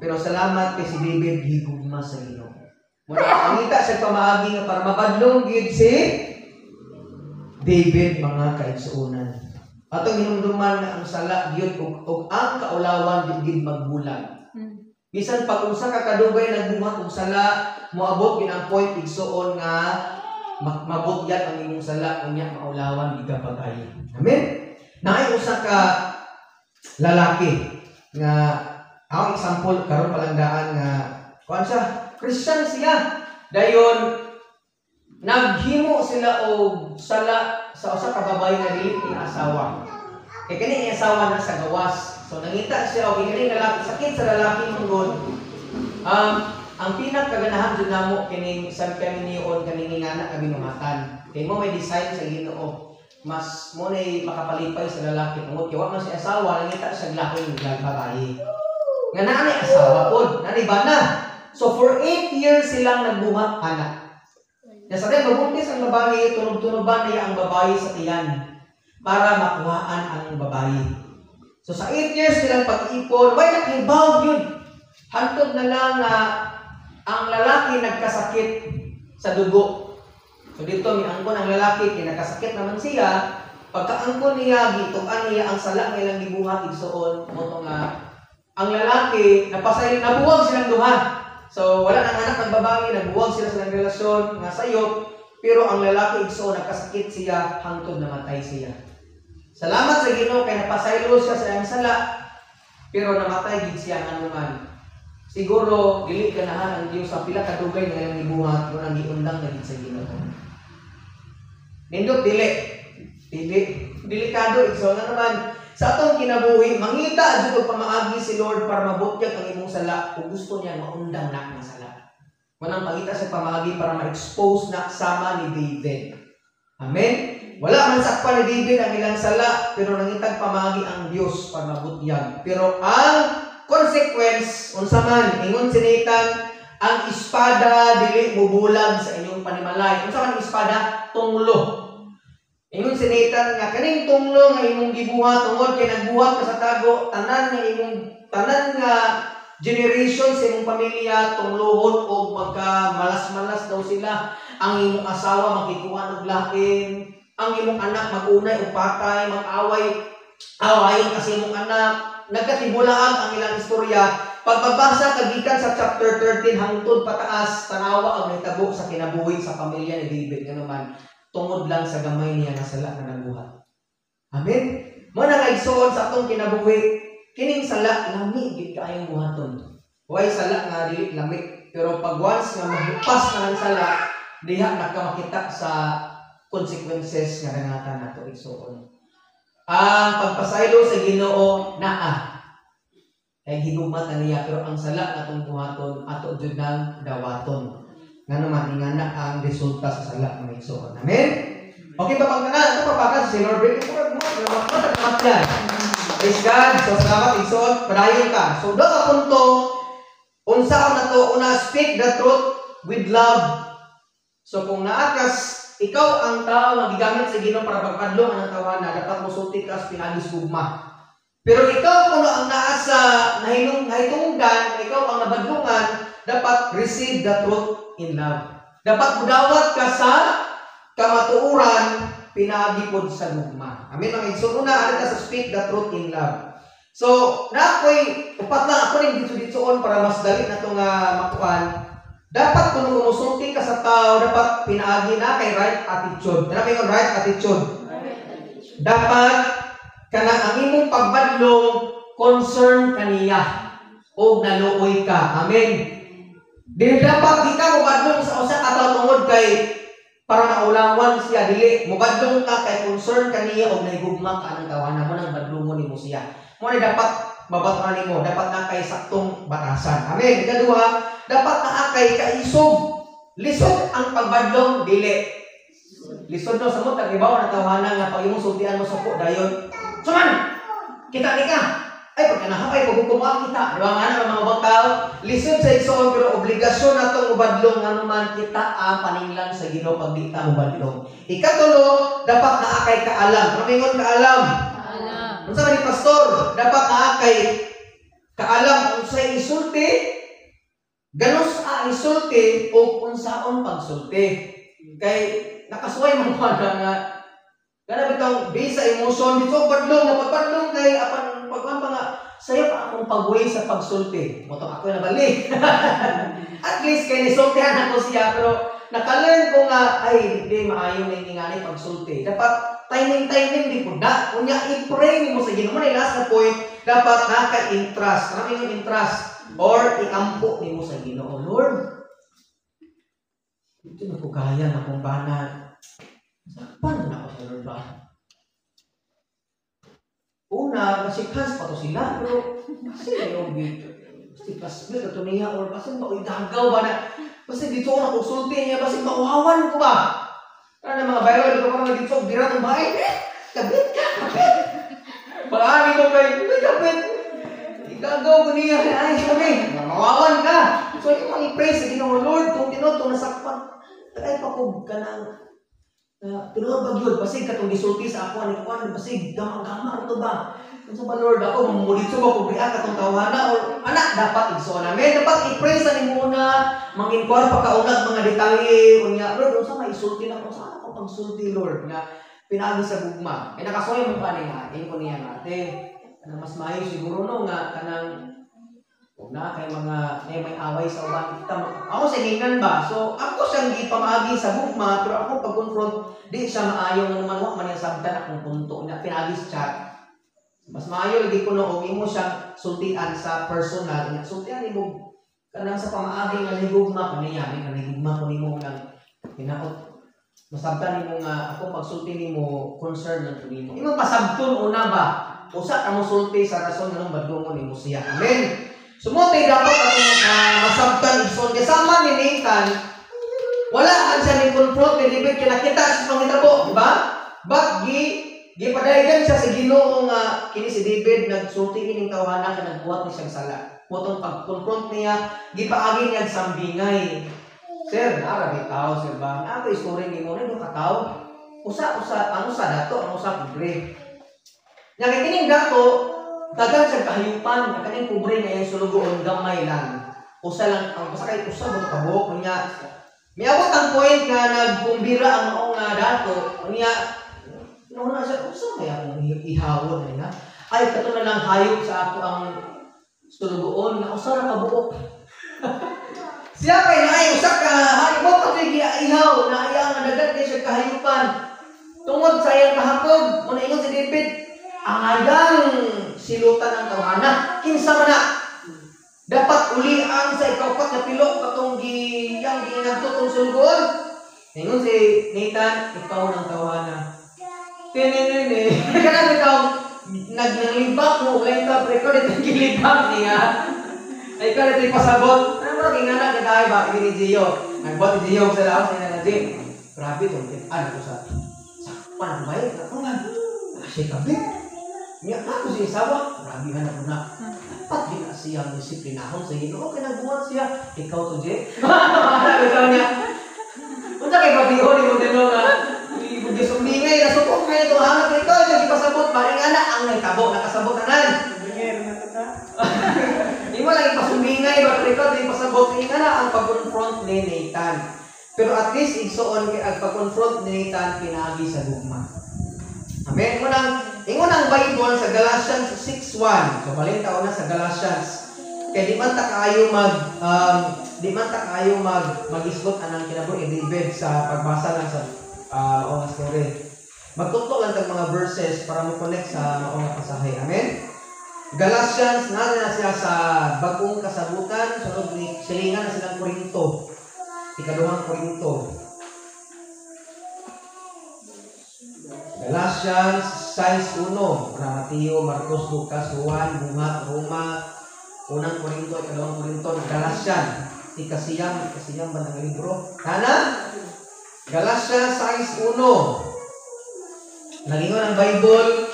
Pero salamat kay si David higugma sa Ginoo. Muna angita sa pamaagi nga para mabadlong gid si David mga kaigsuonan. Atong hinumduman nga ang sala gyud ug ang kaulawan gid magbulag. Bisan pag usa ka kadugay nagbuhat og sala, moabot gid ang point igsuon nga mabutyag ang imong sala unya maulawan gid ka pag-ayo. Amen. Naay usa ka lalaki nga ang example karon palangdaan nga kuan siya, Christian siya. Dayon naghimo sila og sala sa usa ka babae nga dili asawa. Kay kani ang asawa na sa gawas. So nangita siya og kini lalaki sakit sa lalaki mungod. Ang pinakaganahan jud namo kini sa kaminion kani ngana ka binuhatan. Kay mo may design sa Ginoo. Mas mo nay makapalipay sa lalaki tungod kay wa man si asawa nangita siya lalaki ug babae. Nga nani asawa pod, nani bana. So for 8 years silang nagbuhat anak. Nasabi mabuntis ang babae, tunog-tunoban niya ang babae sa tiyan para makuhaan ang babae. So sa 8 years silang pag-ipon, way nakibaw yun. Hantod na lang na ang lalaki nagkasakit sa dugo. So dito miangkon ang lalaki, kinakasakit naman siya. Pagkaangkon niya, gituan niya ang sala nilang gibuhat igsuon mo nga ang lalaki nabuwag silang duha. So wala nang anak ng babae, nabuwag sila sa relasyon nga sayop, pero ang lalaki igsoon nagkasakit siya hangtod namatay siya. Salamat sa Ginoo kay napasaylo siya sa iyang sala, pero namatay gid siya anuman. Siguro dili ganahan ang Dios sa pila ka dugay nga iyang gibuhat kung ang giundang na gid sa Ginoo. Nindot delikado igsoon na naman. Sa atong kinabuhi, mangita jud og pamaagi si Lord para mabutyag ang imong sala kung gusto niya maundang na nga sala. Manang pangita sa pamaagi para ma-expose na sama ni David. Amen. Wala man sakpan ni David ang ilang sala, pero nangitag pamaagi ang Dios para mabutyag. Pero ang consequence unsa man ingon si Nathan, ang espada dili mubulag sa inyong panimalay. Unsa man ang espada? Tunglo. Ingon si Nathan nga kaning tunglo nga imong gibuhat tungod kay nagbuhat ka sa tago tanan nga generation sa imong pamilya tunglohon og magka malas-malas daw sila. Ang imong asawa makikuha og lain, ang imong anak magunay og patay, mag-away kasi imong anak. Nagkatibulaag ang ilang istorya. Pagbabasa kagikan sa chapter 13 hangtod pataas, tanawa ang nahitabo sa kinabuhi sa pamilya ni David nga naman tungod lang sa gamay niya nga sala nga nabuhat. Amen. Mo na kaigsuon sa atong kinabuhi, kining sala lami gid kaayong buhaton. Way sala nga dili lami, pero pag once nga mahipas na ang sala, diha nakamakita sa consequences nga nangatan nato igsuon. Ang pagpasaylo sa Ginoo naa kay higugma niya, pero ang sala natong buhaton ato jud nang dawaton. Nga naman ingana ang resulta sa sala nga igsuon. Amen. Okay ba pag ito papakas si Lord break mo yan. Praise God. So salamat igsoon, padayon ka. So do ka punto unsa na to, una speak the truth with love. So kung naakas ikaw ang tao nga gigamit sa Ginoo para pagpadlong ang tawana, dapat mosulti ka sa pinagis gugma. Pero ikaw kuno ang naa sa nahitungdan, ikaw ang nabadlungan, dapat receive the truth in love. Dapat mudawat ka sa kamatuuran, pinagipod sa gugma. Amen mga igsoon. Una ari ka sa speak the truth in love. So, na ako'y upat lang ako rin dito-ditoon para mas dali na itong makuan. Dapat kung umusulti ka sa tao, dapat pinaagi na kay right attitude. Ano yung right attitude? Dapat kana ang imong pagbadlong concern kaniya o naluoy ka. Amen. Dili dapat di ka mubadlong sa usa ka tawo tungod kay para maulawan siya, dili mubadlong ka kay concern kaniya o nahigugma ka ang tawanan mo nang badlongon nimo siya. Mo na dapat babaturan nimo, dapat na kay saktong batasan. Amen. Ikaduha, dapat na kay kaisog. Lisod ang pagbadlong, dili. Lisod no sa mo tagibaw na tawanan nga pag imong sultian mo sa po dayon. Suman. Kita ni ka. Ay pag nahabay paghukom kita. Di ba nga na mga bangkaw, lisod sa igsoon pero obligasyon natong mubadlong nga naman kita paninglan sa Ginoo pag di ta mubadlong. Ikatulo, dapat na kay kaalam. Mamingon kaalam. Unsa man ni pastor, dapat naa kay kaalam unsay isulti, ganos ang isulti o unsaon pagsulti. Kay nakasuway man ko nga kana bitong base sa emotion dito padlong napagpadlong kay apan pagman nga sayo pa akong pagway sa pagsulti. Moto ako na bali. At least kay nisultihan ako siya pero nakalearn ko nga ay di maayo na ingani pagsulti. Dapat timing di po na. Kunya i-pray mo sa Ginoo. May last na point, dapat naka-interest. Maraming yung interest or iampo ni mo sa Ginoo. Lord, ito na po kaya na kung bana. Paano na ako sa Lord ba? Una, masikans pa to sila. Pero, kasi yung dito. Kasi pasbit ito niya or kasi gagaw ba na. Kasi dito ako nakusulti niya. Kasi mauhawan ko ba? Ano mga Bible ko mga dito, bira ng bahay. Kabit ka, kabit. Paano ko kayo, kabit. Igagaw ko niya, ay, sabi, mawawan ka. So, yung mga i-pray sa Ginoo, Lord, kung tinoto, nasakpan, tagay pa ko ka ng, tinunod ba yun, basig ka itong gisulti sa ako, ano ko, basig, gama-gama, ito ba? Kung sa ba, Lord, ako, mamulitso ba, kung biya ka itong tawana, o anak, dapat igso namin, dapat i-pray sa ni muna, manginkwar pa kaunag mga detalye, unya, Lord, kung sa maisulti na, kung sa ako pagsulti, Lord, na pinagi sa gugma. Kaya nakasoy mo pa niya, ko niya natin, na mas maayos siguro no, nga, kanang, huwag na, kay mga, may away sa uban, ako sa hingan ba? So, ako siyang ipamagi sa gugma, pero ako pag-confront, di siya maayaw na naman, wak man yung sabdan akong punto, na pinagi sa chat. Mas maayo lagi ko no mo siyang sultian sa personal. Sultian mo kanang sa pamaagi nga higugma kaniya, nga higugma ko nimo nang hinaot. Masabtan nimo nga ako pagsulti nimo concern nang nimo. Imong pasabton una ba? Usa ka mo sulti sa rason nga badlongon nimo siya. Amen. Sumuti dapat atong masabtan igsoon kasama ni Nathan. Wala ang siya ni confront ni David kinakita sa pangitabo, di ba? But gipadayon siya sa Ginoo nga kini si David nagsulti kining tawanan nga nagbuhat ni siyang sala. Motong pag-confront niya, gipaagi niya sambingay. Sir, narabi tao sir ba? Ako istorya nimo na ka tao. Usa ano sa dato, ano sa pobre. Nya kining dato dagan sa kahayupan, kaning pobre nga yung sulugoon gamay lang. Usa lang ang usa kay usa mo kabuok niya. Miabot ang point nga nagkumbira ang mao nga dato, niya no na siya, usa may akong ihawon na ay kato na lang hayop sa ako ang sulugoon nga usa ra ka buok. Siya kay naay usa ka hayop pati ihaw na iya nga dagat kay siya kahayupan. Tungod sa iyang kahapog, mo ingon si David, ang agang silutan ng tawhana. Kinsa man na. Dapat ulian sa ikaw na pilok katong giyang ginadto tong sulgon. Ingon si Nathan, ikaw ng tawhana. Tinenene. Kanang ikaw naglibak mo ulit ka record itong gilibak niya. Ay ikaw ito ipasabot. Ano mo naging anak kita ay ba? Ini Gio. Nagbuat ni Gio sa laos niya na Gio. Grabe itong ano ko sa sakpan ang bayad. Ako nga. Siya kabit. Niya ako siya isawa. Grabe nga na ko na. Dapat din na siyang disiplinahon sa Ginoo. Okay, nagbuhat siya. Ikaw to, Jay. Ikaw niya. Punta kay Babihon, yung gano'n nga. Gisumingay, nasupok kayo itong hanap na ikaw. Yung ipasabot, maring anak, ang nagtabo, nakasabot na nan. Hindi mo lang ipasumingay, bakit ikaw, yung ipasabot. Hindi nga na ang pag-confront ni Nathan. Pero at least, igsoon ang pag-confront ni Nathan, pinagi sa gugma. Amen. Ingon ang Bible sa Galatians 6:1. So balita na sa Galatians. Kaya di man ta kayo mag-isgot anang kinabuhi David sa pagbasa lang sa maong story. Magtutok lang tag mga verses para mo connect sa maong pasahe. Amen. Galatians na siya sa bagong kasabutan, sulod ni silingan na silang Korinto. Ikaduhang Korinto. Galatians 6:1, Mateo, Marcos, Lucas, Juan, Bungat, Roma, unang Korinto, ikalawang Korinto, Galatian, ikasiyam ba ng libro? Tana? Galatians 6:1. Nagingon ang Bible,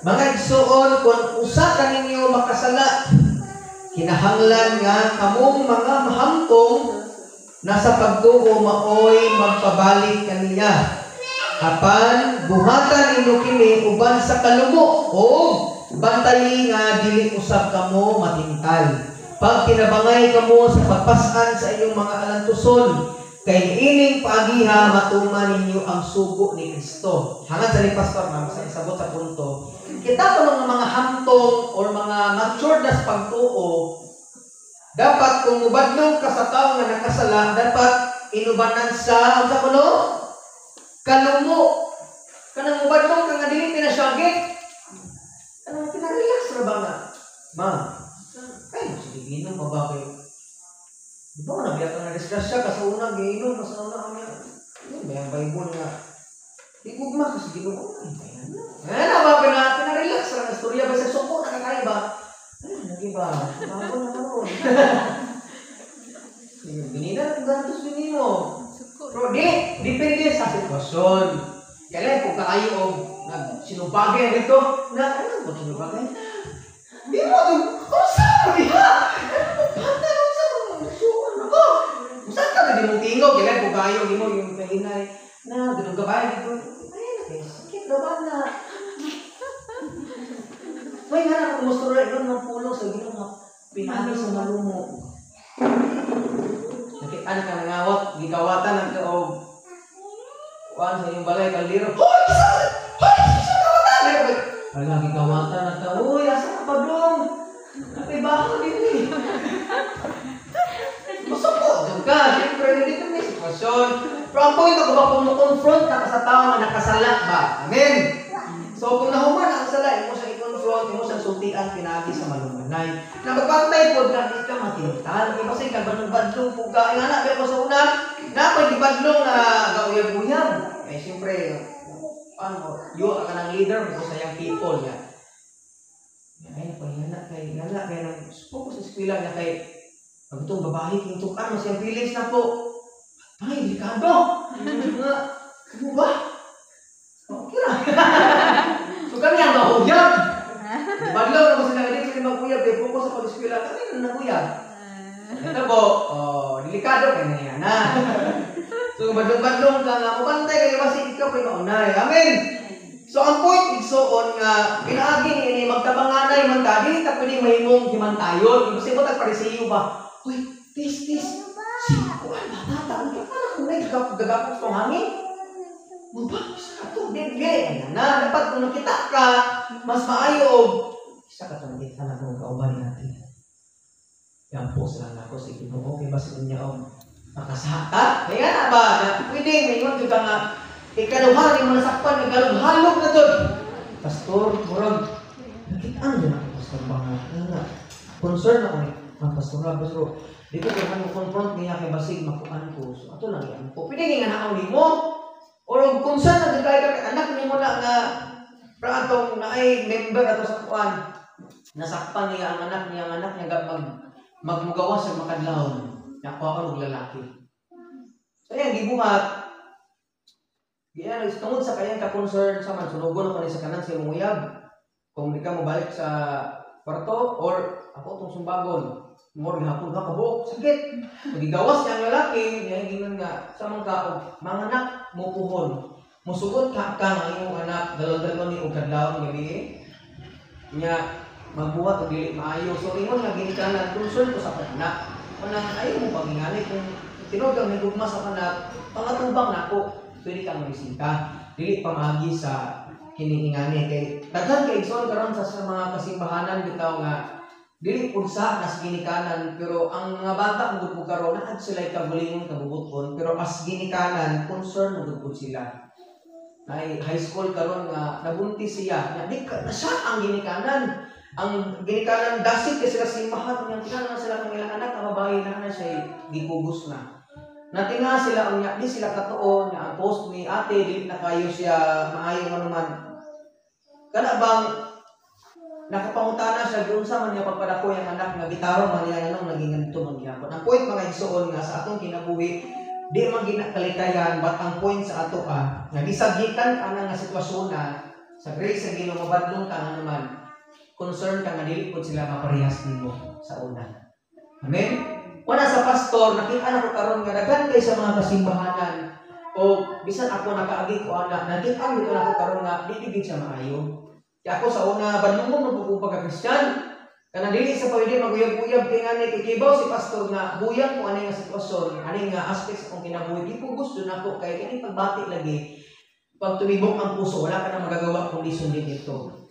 mga igsoon, kung usa ka ninyo makasala, kinahanglan nga kamong mga mahamtong nasa pagtuo maoy magpabalik kaniya. Apan buhatan inyo kini uban sa kalumo o bantayi nga dili usab kamo matingtal. Pag kinabangay kamo sa pagpasan sa inyong mga alantuson, kay ining paagiha matuman ninyo ang sugo ni Kristo. Hangad sa ni Pastor ma'am sa isabot sa punto. Kita pa mga hamtong o mga matured na sa pagtuo, dapat kung mubadlong ka sa tao nga nakasala, dapat inubanan sa ang sa kuno kalumo. Kanang mubadlong ka nga dili pinasyagit. Kanang pinarelax ra ba nga? Ma'am, ay, sige, ginom pa ba kayo? Di ba nabiyak ka na disgrasya ka sa unang ginom, mas una kami. May ang Bible nga. Di gugma kasi ginom. Ay, na ba, pinarelax ra nga storya ba sa suko, nakakaya ba? Ay, nagi ba? Bago na naman. Binina, kung gantos binino. Pero depende sa sitwasyon. Kaya kung kaayo o sinubagay dito, na ano mo sinubagay? Di mo ito, sabi ha? Bata lang sa mga suon ako. Saan ka na di mong tingog? Kaya kung kaayo mo yung kahinay na ganun gabay dito. Ay, sakit na ba na? May nga na kumusto rin doon ng pulo sa ginong pinami sa malumo. Nakita ka nangawat, gigawatan ng kaog. Kuhaan sa iyong balay, kaldero. Hoy! Hoy! Gigawatan! Wala, gigawatan ng tao. Uy, asa ka pa doon? May baho din eh. Masukot doon ka. Siyempre, dito may sitwasyon. Pero ang point ako ba, kung confront ka sa tao na nakasala ba? Amen? So, kung nahuman ang sala, mo siyang i-confront, mo siyang sultian, pinagi sa malumanay. Na magpantay po, na ikaw matintal. Di ba sa'yo, kabanong-badlong po ka. Ang anak, kaya ko sa una, na pag-ibadlong na gawiyag-buyag. Eh, siyempre, yun ka ng leader mo sa yung people niya. Ay, pag-ihanak kay nang po sa eskwela niya kay pag itong babae, kintukan mo siyang feelings na po. Ay, delikado. Ano ba? Okay na. So kami ang mahuyag. Baglaw na mo sila hindi kami maghuyag. Kaya po sa pag-eskwela, kami na nahuyag. Ito po, delikado kayo na yan. So badlong-badlong ka nga, mabantay kayo kasi ikaw kayo maunay. Amen! So ang point igsoon nga, pinaagi ni magtabanganay man ta, dili ta pwede mahimong himantayon. Kasi mo tagparisiyo ba? Uy, tis. Kuan batata, ano ka kung nagagapos tong hangin? Mubak, isa ka to, dili. Na, dapat kung nakita ka, mas maayo. Isa ka to, nakita na kung kauban natin. Yan po sila na ako, sige mo, okay ba sa inyo? Makasaka? Kaya na ba? Na, pwede, may iwan ka nga, ikaluhan, yung nasakpan, naghalog na doon. pastor, murag, nakitaan din ako, pastor, nga, concern ako ang pastor, di ko kaya confront niya kay basig makuan ko. So, ato lang yan po. Pwede nga naaw ni mo, or concern na dito kay anak ni mo na nga, praatong na ay member ato sa kuan, nasakpan niya ang anak niya magmugawas sa makadlawon. Nakuha ko lalaki. So, yan, gibuhat. Yan, tungod sa kayang ka-concern sa man, sunugon ako ni sa kanan sa uyab. Kung di ka mabalik sa kwarto, or ako itong sumbagon. More gihapon ka kabuok, sakit. Magigawas niya ang lalaki, niya gingon nga, sa mga kaog, mga anak, mupuhon. Musugot ka ang iyong anak, dalon-dalon ni Ugkadlaon gabi. Niya, magbuhat o dili maayo. So, ingon nga ginikanan, concern ko sa anak. Manang ayaw mo pag-ingani kung tinugang may gugma sa kanak, pangatubang na ako, pwede kang marisita. Dili pamagi sa kiningingani. Kay daghan kay igsoon karon sa mga kasimbahanan bitaw nga dili pulsa nas ginikanan, pero ang mga bata ug karon naad sila kabulingon kabubuton, pero as ginikanan concern ug sila. Ay high school karon nga nabuntis siya, na di na siya ang ginikanan. Ang ginikanan dasit kay sila simbahan nga tinanong sila kung ilang anak ang babae na siya gipugos na. Natinga sila ang di sila katuon nga ang post ni ate dili na kayo siya maayo nga naman. Kana bang nakapangutana siya doon sa man niya pagpadako yung anak nga gitarong man niya nganong naging ganito magyapon. Ang point mga igsoon nga sa atong kinabuhi di man ginakalikayan, but ang point sa ato nga gisagitan ka nga sitwasyon na sa grace sa Ginoo mabadlong ka nga naman. Concern ka nga dili pud sila maparehas nimo sa una. Amen. Wala sa pastor nakita na ko karon nga daghan kay sa mga kasimbahanan o bisan ako nakaagi ko anak nakita ko na ko karon nga dili siya maayo. Kaya ako sa una banungon mo pug pagka-Kristiyan kana dili sa pwede maguyab-uyab kay ngani kay kibaw si pastor nga buyag mo ani nga sitwasyon, ani nga aspects akong kinabuhi di ko gusto nako kay kini pagbati lagi. Pag tumibok ang puso wala ka na magagawa kundi sundin ito.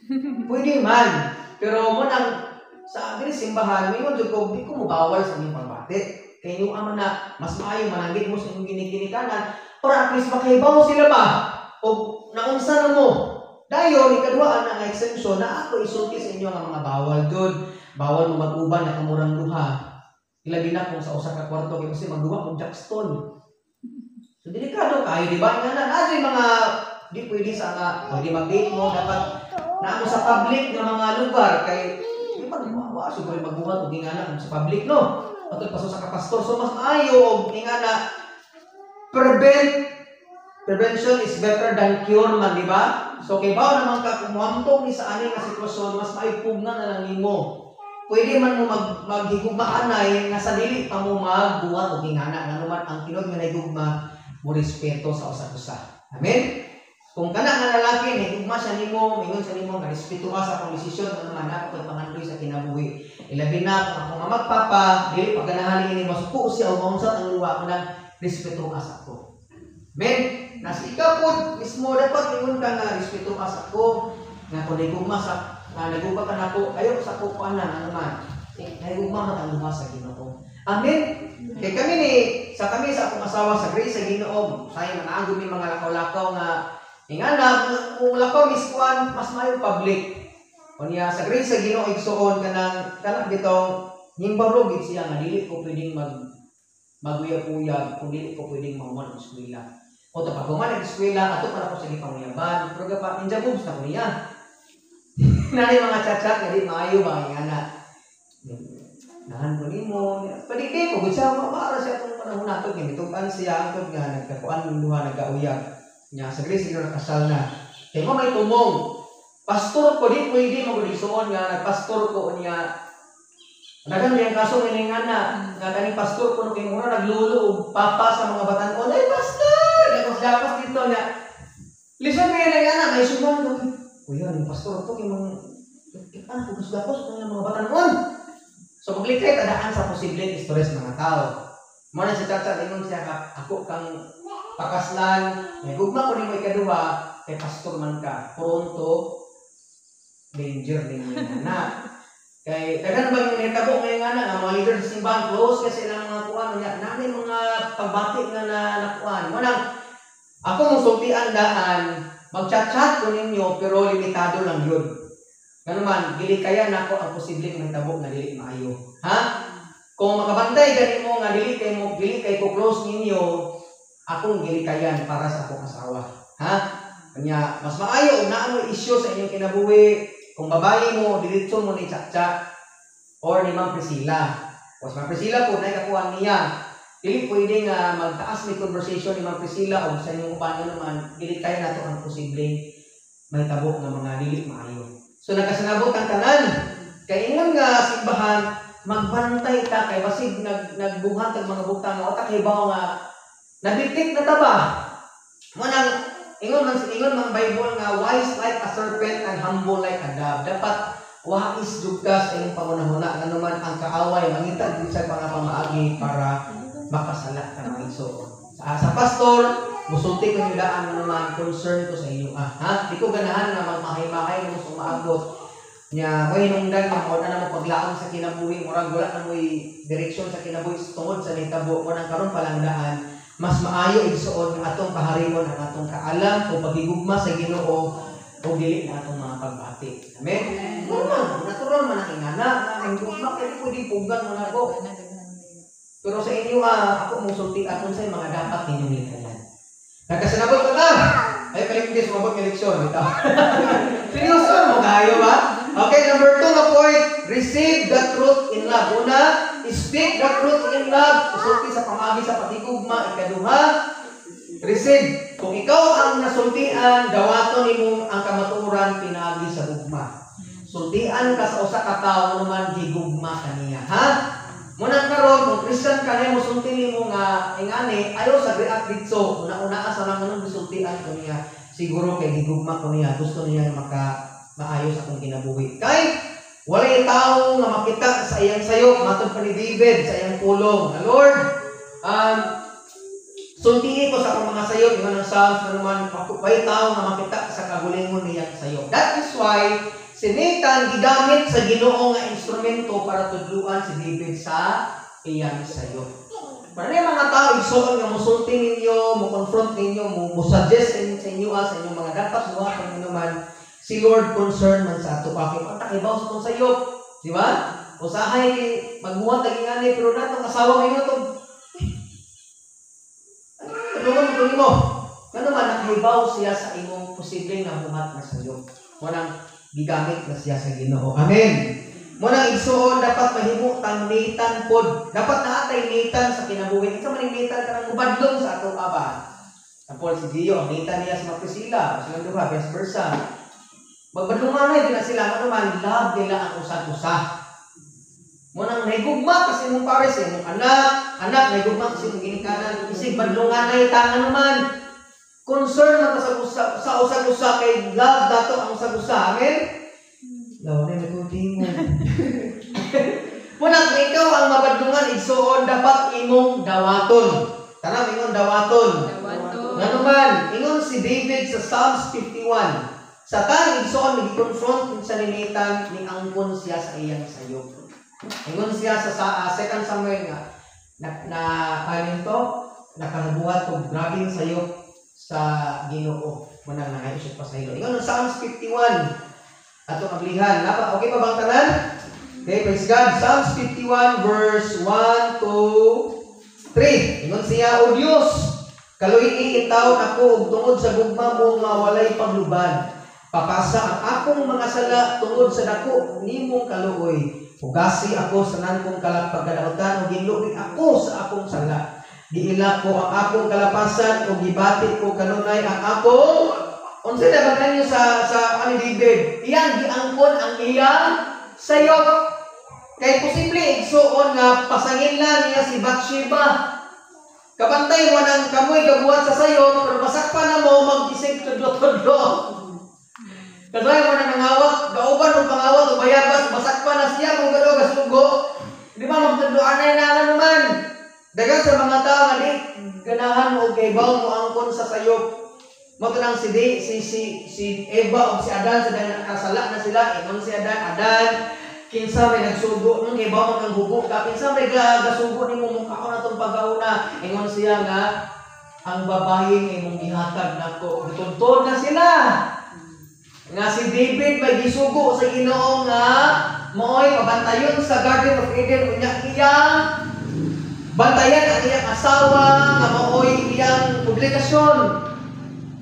Pwede man, pero mo nang sa diri simbahan, may jud ko di ko mobawal sa inyong pagbati. Kay yung ama na mas maayo mananggit mo sa inyong giniginikanan para at least makahibaw sila ba o naunsa na mo. Dayon ikaduhaan na nga exemption na ako isulti sa inyo nga mga bawal jud. Bawal mo mag-uban na kamurang duha. Ilabi na kung sa usa ka kwarto kay kasi magduha kung jackstone. So delikado kayo di ba? Nga na mga di pwede sa nga pwede mag-date mo dapat na sa public nga mga lugar kay di ba wa siguro magbuhat og ingana sa public no patod paso sa kapastor so mas maayo og ingana prevention is better than cure man di ba so kay bawo naman ka kumuamtong ni sa ani nga sitwasyon mas maipugna na lang nimo pwede man mo maghigugmaanay nga sa dili pa mo magbuhat og ingana nga naman ang tinud nga nahigugma mo respeto sa usa-usa amen. Kung kana nga lalaki may gugma siya nimo, mingon sa nimo nga respeto ka sa akong desisyon ano man ako pag pangandoy sa kinabuhi. Ilabi na kung ako nga magpapa, dili paganahan nimo suko siya o sa ang luwa ko nang respeto ka sa ako. Men, nas ikaw po mismo dapat mingon ka nga respeto ka sa ako. Nga kung nagugma sa nagugma ka nako, ayo sa ko ana ano man. Nagugma man ang luha sa Ginoo. Amen. Kay kami sa akong asawa sa Grace sa Ginoo, sayo man ang gumi mga lakaw-lakaw nga ingana kung lakaw miskuan mas mayo public. Unya sa Grace sa Ginoo igsuon kanang bitaw himbarog gid siya nga dili ko pwedeng maguyab-uyab kung dili ko pwedeng mahuman og eskwela. O ta pag human og eskwela ato para ko sa gipanguyaban, pero gapa injabog sa niya. Nani mga chat-chat nga di maayo ba ingana. Nahan ko nimo, padike ko gud siya para siya tong panahon nato kay mitukan siya angkod nga nagkakuan ng duha nagauyab. Nya sa Grace ino nakasal na. Kay mo may tumong. Pastor ko di pwede magudisuon nga nagpastor ko niya. Dagan yang kaso ngingana nga kani pastor ko kay mura naglulo og papa sa mga batan-on. Ay pastor, dapat dito nga. Listen kay ngingana may suman ko. Kuya, yung pastor to kay mga ko gusto ng mga batan-on. So maglikay tadaan sa posibleng stress mga tao. Mo na si Chacha ingon siya ako kang pakaslan, may gugma ko ni mo ikaduha, kay pastor man ka, pronto, danger din mo na. Kay, tagan ba yung nitabo ngayon nga na, mga leader sa simbahan, close kasi ng mga kuwan, nanay mga pagbati nga na nakuan. Manang, ako mong sultian daan, Mag-chat-chat ko ninyo, pero limitado lang yun. Ganun man, dili kaya na ako ang posibleng mahitabo nga dili maayo. Ha? Kung makabantay gani mo nga dili kay ko close ninyo, akong dili kayan para sa akong asawa. Ha? Kanya, mas maayo na ano issue sa inyong kinabuhi. Kung babae mo, diretso mo ni Chacha or ni Ma'am Priscilla. O si Ma'am Priscilla po, naikakuha niya. Dili pwede nga magtaas ni conversation ni Ma'am Priscilla o sa inyong upan naman, dili kaya na ito ang posibleng mahitabo ng mga dili maayo. So nagkasanabot ang tanan. Kaya ingon nga simbahan, magbantay ta kay basig nagbuhat ang mga butang o ta kay bawo nga nabitik na taba. Manang ingon man Bible nga wise like a serpent and humble like a dove. Dapat wais jugta sa inyong pangunahuna nga naman ang kaaway mangitag din sa mga pamaagi para makasala ka ng iso. Sa pastor, musulti ko yung daan na naman concern ko sa inyo. Ha? Di ko ganahan na magmahay-mahay mo sa umaabot. Nya, may hinungdan nga mo na mo paglaon sa kinabuhi, murag wala na mo'y direksyon sa kinabuhi tungod sa nitabo mo nang karon palandaan. Mas maayo igsuon ang atong paharimon ang atong kaalam o paghigugma sa Ginoo o dili na atong mga pagbati. Amen? Normal, natural man ang ingana na ang gugma kay pwede pugan mo na ko. Pero sa inyo ako musulti aton sa mga dapat ninyong likayan. Nagkasanabot ka na! Ay, paliktis, mabot ng leksyon. Seryoso mo kayo ba? Okay, number 2 na point, receive the truth in love. Una, speak the truth in love. Sulti sa pamagi sa patigugma. Ikaduha, receive. Kung ikaw ang nasultian, dawaton nimo ang kamatuoran pinagi sa gugma. Sultian ka sa usa ka tawo naman gigugma kaniya. Ha? Munang karon kung Christian ka na mo sulti nimo nga ingani ayo sa react dito. Una-una sa nang nang sultian ko niya. Siguro kay gigugma ko niya. Gusto niya maayos akong kinabuhi. Kay walay tao nga makita sa iyang sayop matod pa ni David sa iyang pulong. Lord, sultihi ko sa akong mga sayop ingon ang Psalms na naman walay tao nga makita sa kagulingon niyang sayop. That is why si Nathan gigamit sa Ginoo nga instrumento para tudluan si David sa iyang sayop. Para na mga tao igsoon nga musulti ninyo, mo-confront ninyo, mo-suggest sa inyo sa inyong mga dapat buhaton ninyo naman si Lord concern man sa ato bakit ang takibaw sa itong sayop. Di ba? Usahay magbuhat lagi nga ni pero natong asawa ngayon itong tulungan mo mo. Kano man nakibaw siya sa imong posibleng na buhat na sayop. Munang gigamit na siya sa Ginoo. Amen. Munang igsuon dapat mahimo tang Nathan pod. Dapat naatay Nathan sa kinabuhi. Ikaw man Nathan kanang mubadlong sa atong Aba. Tapos si Gio, Nathan niya sa Priscilla, silang duha vice versa. Magbadlungan na sila naman love nila ang usa-usa. Munang naigugma kasi mong pares mong anak naigugma kasi mong ginikanan isig badlungan na itang naman. Concern man sa usa-usa kay love dato ang usa-usa. Amen? Lawa na nagkunting mo. Munang ikaw ang mabadlungan igsuon dapat imong dawaton. Tanang ingon dawaton. Nanuman, ingon si David sa Psalms 51. Sa tan igsuon nagi-confront sa ni Nathan ni angkon siya sa iyang sayop. Ingon siya sa 2 Samuel nga ano to nakabuhat og grabing sayop sa Ginoo munang nangayo pa sa ilo. Ingon sa Psalms 51 atong ablihan. Okay pa bang tanan? Okay, praise God. Psalms 51 verse 1 to 3. Ingon siya, O Dios, kaluyi itawon ako og tungod sa gugma mo nga walay pagluban. Papasa ang akong mga sala tungod sa dako nimong kaluoy. Ugasi ako sa nankong kalapagkadautan o ginlubi ako sa akong sala. Giila ko ang akong kalapasan o gibati ko kanunay ang akong unsa na ba niyo sa ani David? Iyang giangkon ang iyang sayop. Kay posible igsuon nga pasangin lang niya si Bathsheba. Kabantay mo nang kamoy gabuhat sa sayop pero basakpan na mo mag-isig tudlo-tudlo. Kasay mo na nangawat, gauban o pangawat o bayabas, basakpan na siya kung gano'n kasugo. Di ba magtudloan na yun naman? Dagan sa mga tao nga di ganahan mo o kaybaw mo angkon sa sayop. Magtanang si Eva o si Adan sa dahil nakasala na sila. Ingon si Adan, kinsa may nagsugo nung kay ba magkang hubo ka, kinsa may gasugo ni mo mukha ko na itong pag-auna. Ingon siya nga ang babaeng imong gihatag nako. Tuntod na sila. Nga si David may gisugo sa Ginoo nga mo'y pabantayon sa Garden of Eden unya iyang bantayan ang iyang asawa nga mo'y iyang obligasyon.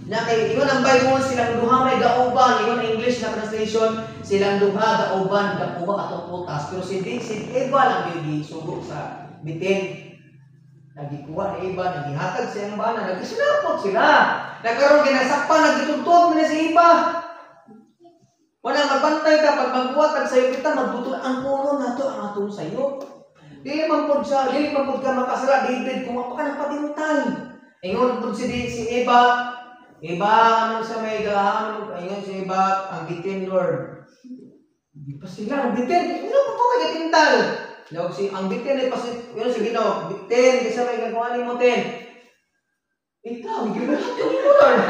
Na kay ingon ang Bible silang duha may gauban, ingon ang English na translation, silang duha gauban gakuha atong putas. Pero si Eva lang gisugo sa bitin. Nagikuha ni Eva, nagihatag siya ang bana, nagkasinapot sila. Nagkaroon ginasakpan, nagituntog mo na si Eva. Wala magbantay ka, pag magbuhatag sa'yo kita, magbuto ang puno na to ang atong sa'yo. Dili man po ka makasala, David, kung apa ka nagpatintay. Ingon po si Eva, ano sa may gahan, ingon si Eva, ang bitin, Lord. Hindi pa sila, ang bitin, ano pa po nagatintal? Lawag si ang bitin ay pasit, yun si Ginoo, bitin, kasi may gagawa ni mo, ten. Ikaw, ginulat yung Lord.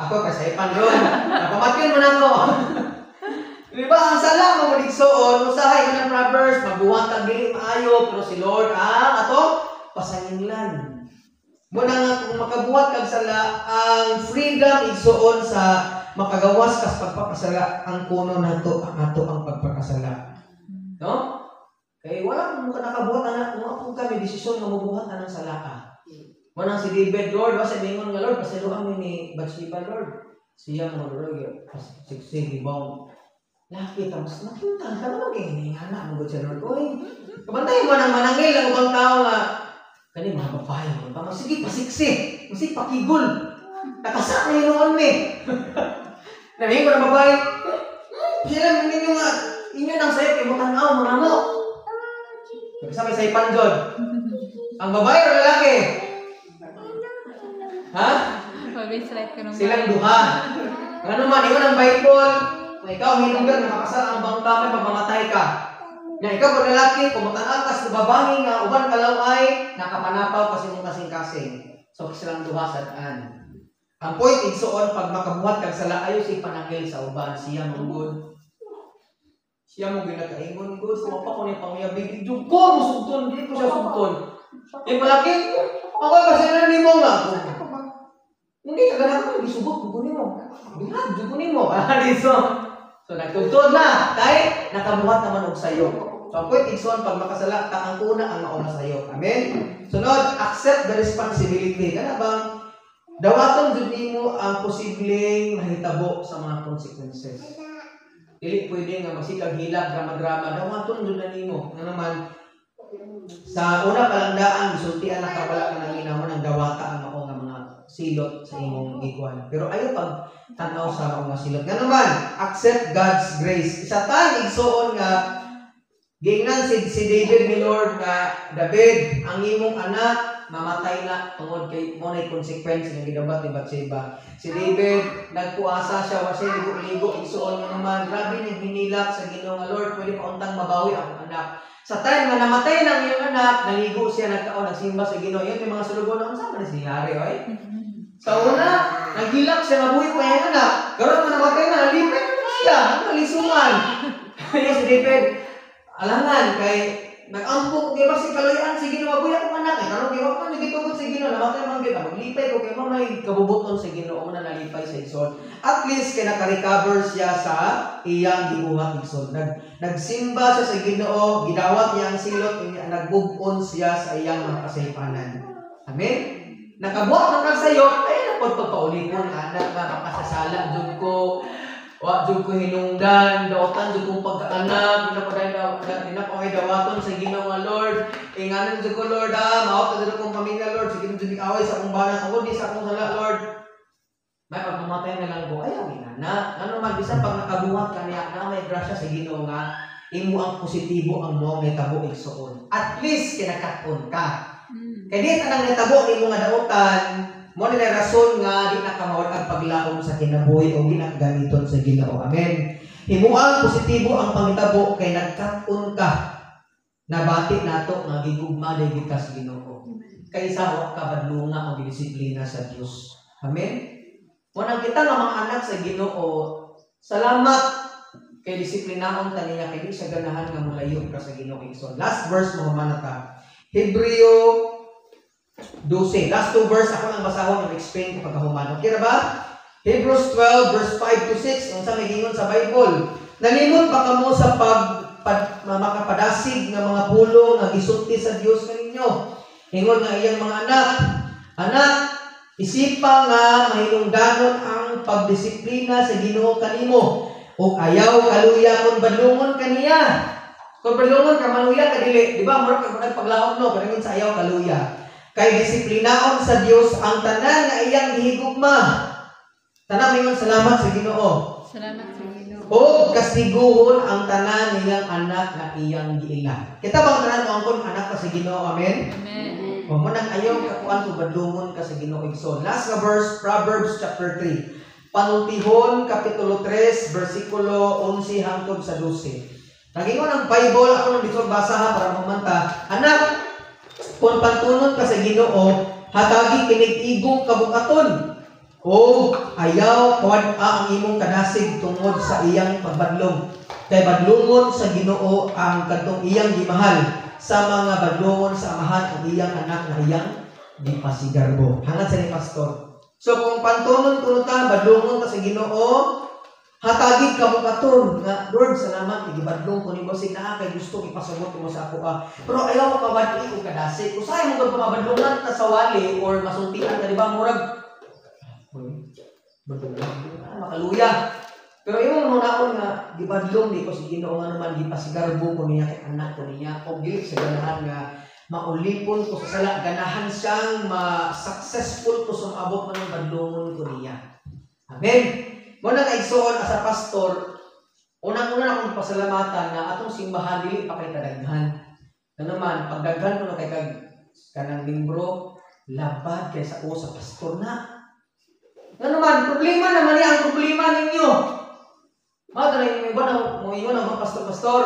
Ako kasaypan doon. Napamatyon mo na ako. Diba, ang sala, mamuligsoon, usahay ka ng Proverbs, magbuhat ang dili maayo, pero si Lord, ato, pasanginglan. Muna nga, kung makabuhat kag sala, ang freedom igsuon sa makagawas kas pagpapasala, ang kuno nato ang pagpapasala. No? Kaya wala kung nakabuhat anak, kung kami desisyon na mabuhat ng salaka. Manang si David, Lord, basta mingon nga Lord, pasiluhan ni Bathsheba, Lord. Siya mo, Lord, siksi, ibang laki, tapos nakintang ka naman kayo, anak mo siya, Lord. Uy, kabantay mo nang manangil ang ibang tao nga. Kani mga babae, sige, pasiksi, masig pakigul. Nakasak na yun me. Namin ko ng babae, sila ninyo nga, inyo nang sayap, yung tanaw, mga mo. Sabi sa ipanjod. Ang babae o lalaki? Ha? Silang duha. Ano man, ingon ang Bible, kung ikaw hinunggan, makakasal ang bang kamay pag mamatay ka. Na ikaw kung lalaki, kung matangakas na babae nga, uban kalaw ay nakapanapaw kasi mong kasing-kasing. So, silang duha sa daan. Ang point igsuon, pag makabuhat kag sala, ayo si panangil sa uban, siya manggod. Siya mo ginakaingon, good, kung pa ko niya panguyabig, yung ko, musugton, hindi ko siya sugton. Yung malaki, ako kasi nanin mo nga. Hindi, kaganakan mo, isugot, gugunin mo. Bilad, gugunin mo. So, nagtugtod na, dahil nakabuhat naman og sayo. So, ang point igsuon, pag makasala, ka ang una ang mauna sayo. Amen? Sunod, accept the responsibility. Kana bang, dawaton jud nimo ang posibleng mahitabo sa mga consequences. Dili pwede nga masikag hilak drama-drama dawaton jud nimo. Nga naman sa una palandaan gisultian na kabala ka nang hinahon ng dawata ang ako nga mga silot sa imong gikuan. Pero ayo pag tan-aw sa mga silot. Nga naman, accept God's grace. Isa ta igsuon nga gingnan si David ni Lord nga David ang imong anak mamatay na tungod kay mo nay consequence nga gidabat ni Bathsheba. Si David nagpuasa siya wa siya ligo igsuon nga naman grabe ni hinilak sa Ginoo nga Lord pwede pa untang mabawi ang anak. Sa time nga namatay na ang iyong anak, naligo siya nagkaon nagsimba sa Ginoo. Yun yung mga sulugon na unsa man nangyari oy. Sa una, naghilak siya mabuhi pa yung anak. Karon nga namatay na nalipay na siya, nalisuman. Kaya si David alangan kay nag-ampok kay basi kaloyan si Ginoo mabuhi akong anak. Karon giwa man nagitugod si Ginoo, namatay man gyud maglipay ko kay mamay kabubuton si Ginoo na nalipay sa igsoon. At least kay naka-recover siya sa iyang gibuhat igsoon. Nagsimba siya sa Ginoo, gidawat niya ang silot, nagbug-on siya sa iyang mga kasaypanan. Amen. Nakabuhat ng kagsayo, ay napod pagpaulipon anak nga makasasala jud ko. Wa jud ko hinungdan, dawatan jud kong pagkaanak, dinapaday dawaton sa Ginoo nga Lord. Inganan jud ko Lord, maot jud kong pamilya Lord, sige jud away sa akong bana tungod di sa akong sala Lord. May pagmamatay na lang ko, ayaw inana. Ano man bisan pag nakabuhat kaniya na may grasya sa Ginoo nga imo ang positibo ang mo nga tabo igsuon. At least kinakakon ka. Kaya di ka nang natabo ni mga dautan, mo na rason nga di nakamawat ang paglahom sa kinabuhi o ginagamiton sa Ginoo. Amen. Himuang positibo ang pangitabo kay nagkakon ka. Nabati nato nga gigugma daygid ka sa Ginoo. Kaysa wa ka badlunga o disiplina sa Dios. Amen. Mo kita nga mga anak sa Ginoo, salamat kay disiplinahon taniya kay di siya ganahan nga mulayo ka sa Ginoo igsoon. Last verse mo manata. Hebreo 12. Last two verse ako nang basahon and explain ko pagkahuman. Okay na ba? Hebrews 12 verse 5 to 6 unsa may gingon sa Bible. Nalimot ba kamo sa makapadasig nga mga pulo nga gisulti sa Dios kaninyo? Ingon nga iyang mga anak, isipa nga mahinungdanon ang pagdisiplina sa Ginoo kanimo ug ayaw kaluya kon badlungon kaniya. Kung badlungon ka maluya ka dili, di ba? Murag ka paglaom no, pero sa ayaw kaluya. Kay disiplinaon sa Dios ang tanan nga iyang gihigugma. Tanan mingon salamat sa Ginoo. Salamat sa Ginoo. O kastiguhon ang tanan niyang anak nga iyang giila. Kita bang tanan mo angkon anak ka sa Ginoo? Amen. Amen. O mo nang ayaw kakuan ko badlungon ka sa Ginoo igsoon. Last nga verse, Proverbs chapter 3. Panultihon kapitulo 3 bersikulo 11 hangtod sa 12. Nagingon ang Bible ako nang dito basa ha para mamanta. Anak, kung pantunon ka sa Ginoo, hatagi kinig-igong kabukaton. O ayaw kawad ang imong kanasig tungod sa iyang pagbadlong. Kay badlungon sa Ginoo ang kadtong iyang gimahal. Sa mga badlungon sa amahan ang iyang anak na iyang gipasigarbo. Hangad sa ni pastor. So kung pantunon-tunon ka, badlungon ka sa Ginoo, hatagid ka mo katon nga Lord salamat gibadlong ko nimo sig naa kay gusto ipasabot mo sa ako pero ayaw mo kabadli ko kadasi usay mo gud mabadlongan ka sa wali or masultian ka di ba murag makaluya pero imo mo naon nga gibadlong di ko sa Ginoo nga naman gipasigarbo ko niya kay anak ko niya og dili sa ganahan nga maulipon ko sa sala ganahan siyang ma-successful ko sa maabot man ang badlongon ko niya. Amen. Muna nga igsoon as a pastor, unang-una akong pasalamatan na atong simbahan dili pa kay kadaghan. Na naman, pagdaghan ko na kay kanang membro, labad kay sa pastor na. Na naman, problema naman niya ang problema ninyo. Mga tanay yung iba na mo ingon ang mga pastor-pastor,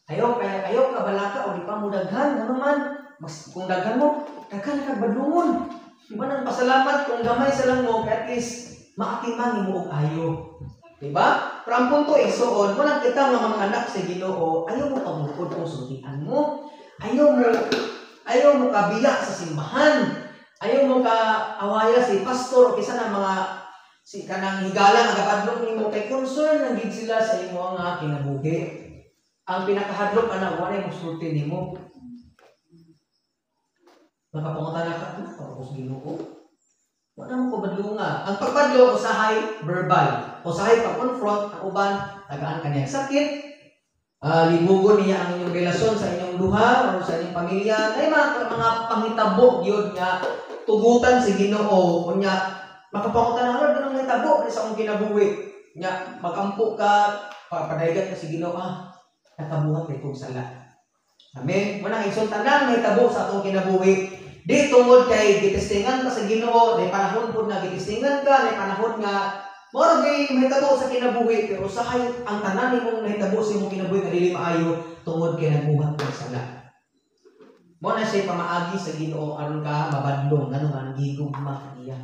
ayaw ka balaka o di pa mo daghan. Na naman, kung daghan mo, daghan na kagbadlungon. Iba nang pasalamat kung gamay sa lang mo, at least, maatiman mo og ayo. Diba? Pero ang punto igsoon, mo nang kita nga mga anak sa Ginoo, ayaw mo pamukod kung sultian mo. Ayaw mo kabiya sa simbahan. Ayaw mo ka awaya si pastor o kisa ng mga si kanang higala nga kapadlok nimo kay concern nang gid sila sa imo nga kinabuhi. Ang pinakahadlok ana wala mo sulti nimo. Nakapangutan ka na tapos Ginoo. Wala mo ko badlunga. Ang pagbadlo, usahay verbal. Usahay pag-confront, ang uban, tagaan ka niya sakit. Libugon niya ang inyong relasyon sa inyong luha o sa inyong pamilya. Ay mga pangitabo yun nga. Tugutan si Ginoo. Kunya, makapangutan na halag ng hitabo sa akong kinabuhi. Nya, magampo ka, papadaygat ka si Ginoo. Nakabuhat na itong sala. Amen. Muna isultan lang may tabo sa atong kinabuhi. Di tungod kay gitistingan ka sa Ginoo, may panahon po na gitistingan ka, may panahon nga moro gay mahitabo sa kinabuhi, pero usahay ang tanan nimong nahitabo sa imong kinabuhi nga dili maayo tungod kay nagbuhat ng sala. Mo na siya pamaagi sa Ginoo aron ka mabadlong ngano nga gigugma kaniya.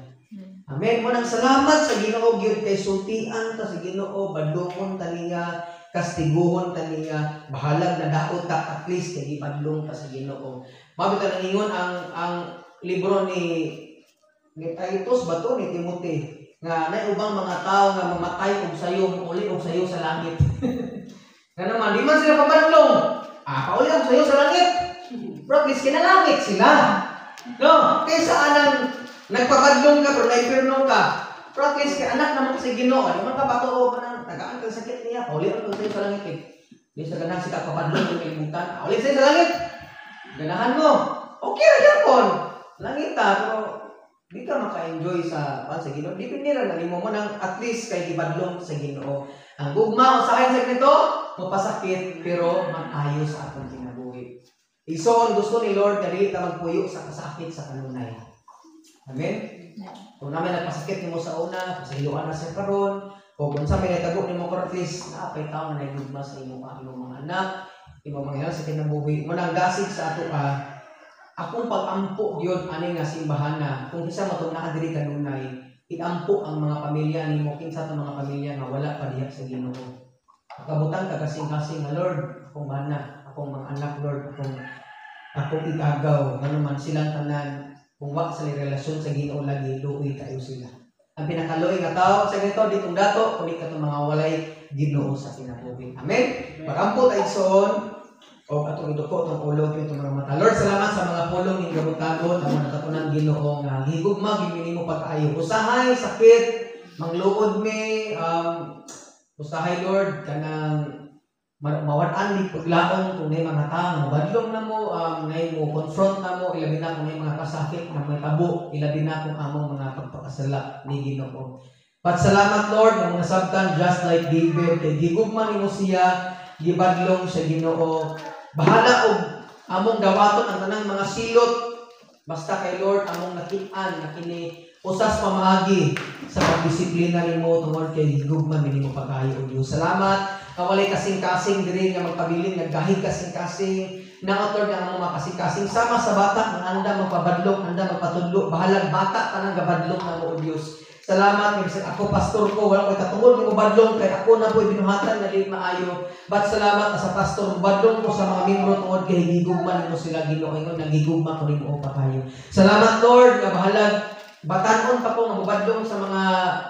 Amen. Mo nang salamat sa Ginoo gyud kay sultian ta sa Ginoo, badlongon ta niya, kastiguhon ta niya, bahalag na daot ta at least kay gibadlong ta sa Ginoo. Mabito na ningon ang libro ni Titus ba to ni Timothy nga nay ubang mga tao nga mamatay og sayo uli og sayo sa langit. Nga naman di man sila pabadlong. Pauli og sayo sa langit. Bro, please kinalangit sila. No, kaysa anang nagpabadlong ka pero naipirno ka. Bro, please kay anak naman sa Ginoo, di man ka batuo man tagaan ka sakit niya. Pauli og sayo sa langit. Di sa ganang sika pabadlong ng kalibutan. Pauli sayo sa langit. Ganahan mo. Okay ra gyapon. Langit ta pero di ka maka-enjoy sa Ginoo. Dipindi ra nimo mo nang at least kay gibadlong sa Ginoo. Ang gugma usahay sa nito, mapasakit pero makayo sa atong kinabuhi. Isoon gusto ni Lord na dili ta magpuyo sa kasakit sa kanunay. Amen. Kung naman nagpasakit nimo sa una, pasahiluan na sa karon, o kung sa may natago nimo ko at least naapay taon na nagugma sa imong mga anak. Ibang mga sa kinabuhi mo nang gasig sa ato akong pag-ampo yun ani nga simbahan na kung isa matong nakadiri kanunay iampo ang mga pamilya nimo kinsa ta mga pamilya nga wala pa diha sa Ginoo. Kabutan ka kasing-kasing nga Lord akong bana akong mga anak Lord akong igagaw nga naman silang tanan kung wa sa relasyon sa Ginoo lagi luoy kayo sila. Ang pinakaluoy nga tao sa ganito ditong dato kundi katong mga walay Ginoo sa kinabuhi. Amen. Magampo tayo son o atong iduko tong ulo kitong mga mata. Lord, salamat sa mga pulong ning gabutabon amo nakatunan Ginoo nga higugma gid mo pagkaayo. Usahay sakit mangluod mi usahay Lord kanang mawad-an ni paglaong kung may mga tao mabadlong na mo ngay mo confront na mo ilabi na kung may mga kasakit na may tabo ilabi na kung among mga pagpakasala ni Ginoo. Salamat Lord nga mga sabtan just like David kay gigugma nimo siya gibadlong sa Ginoo. Bahala og among dawaton ang tanang mga silot basta kay Lord among nakit-an na kini usas pamaagi sa pagdisiplina nimo tungod kay gigugma nimo pagkayo o Dios. Salamat kawalay kasing-kasing diri nga magpabilin naggahi kasing-kasing na Lord nga among makasing-kasing sama sa bata nga anda magpabadlong anda magpatudlo bahalag bata kanang gabadlong namo o Dios. Salamat kay ako pastor ko wala koy katungod ng badlong kay ako na po'y binuhatan nga dili maayo. But salamat sa pastor badlong ko sa mga membro tungod kay gigugma nimo sila Ginoo ingon nagigugma ko nimo pakayo. Salamat Lord nga bahalag batanon pa ko nga mubadlong sa mga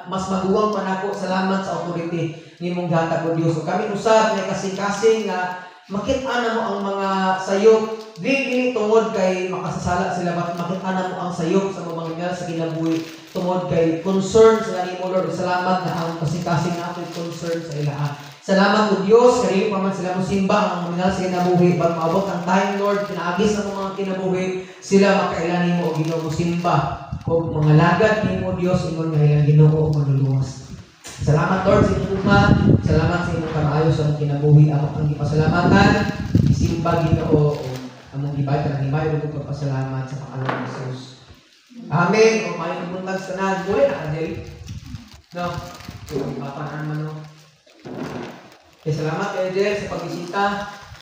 mas maguwang pa nako. Salamat sa authority nimong gihatag o Dios. Kami usab nga kasing-kasing nga makit-an na mo ang mga sayop dili tungod kay makasasala sila but makit-an na mo ang sayop sa mga mangyayari sa kinabuhi tungod kay concern sa nimo Lord. Salamat na ang kasing-kasing na ako'y concern sa ilaha. Salamat o Dios kay pa man sila mosimba ang mangyayari sa kinabuhi but maabot ang time Lord pinaagis ang mga kinabuhi sila makailan nimo og Ginoo mosimba o mga lagad nimo Dios ingon nga ilang Ginoo manluluwas. Salamat Lord sa inyong ugma. Salamat sa inyong kamaayo sa mong kinabuhi. Ako ang ipasalamatan. Isimba Ginoo o among gibay kanang himay ug pagpasalamat sa pangalan ni Jesus. Amen. O may buntag sa tanan. Muli na kadil. No. So, papanan man no. Salamat kay Jel sa pagbisita.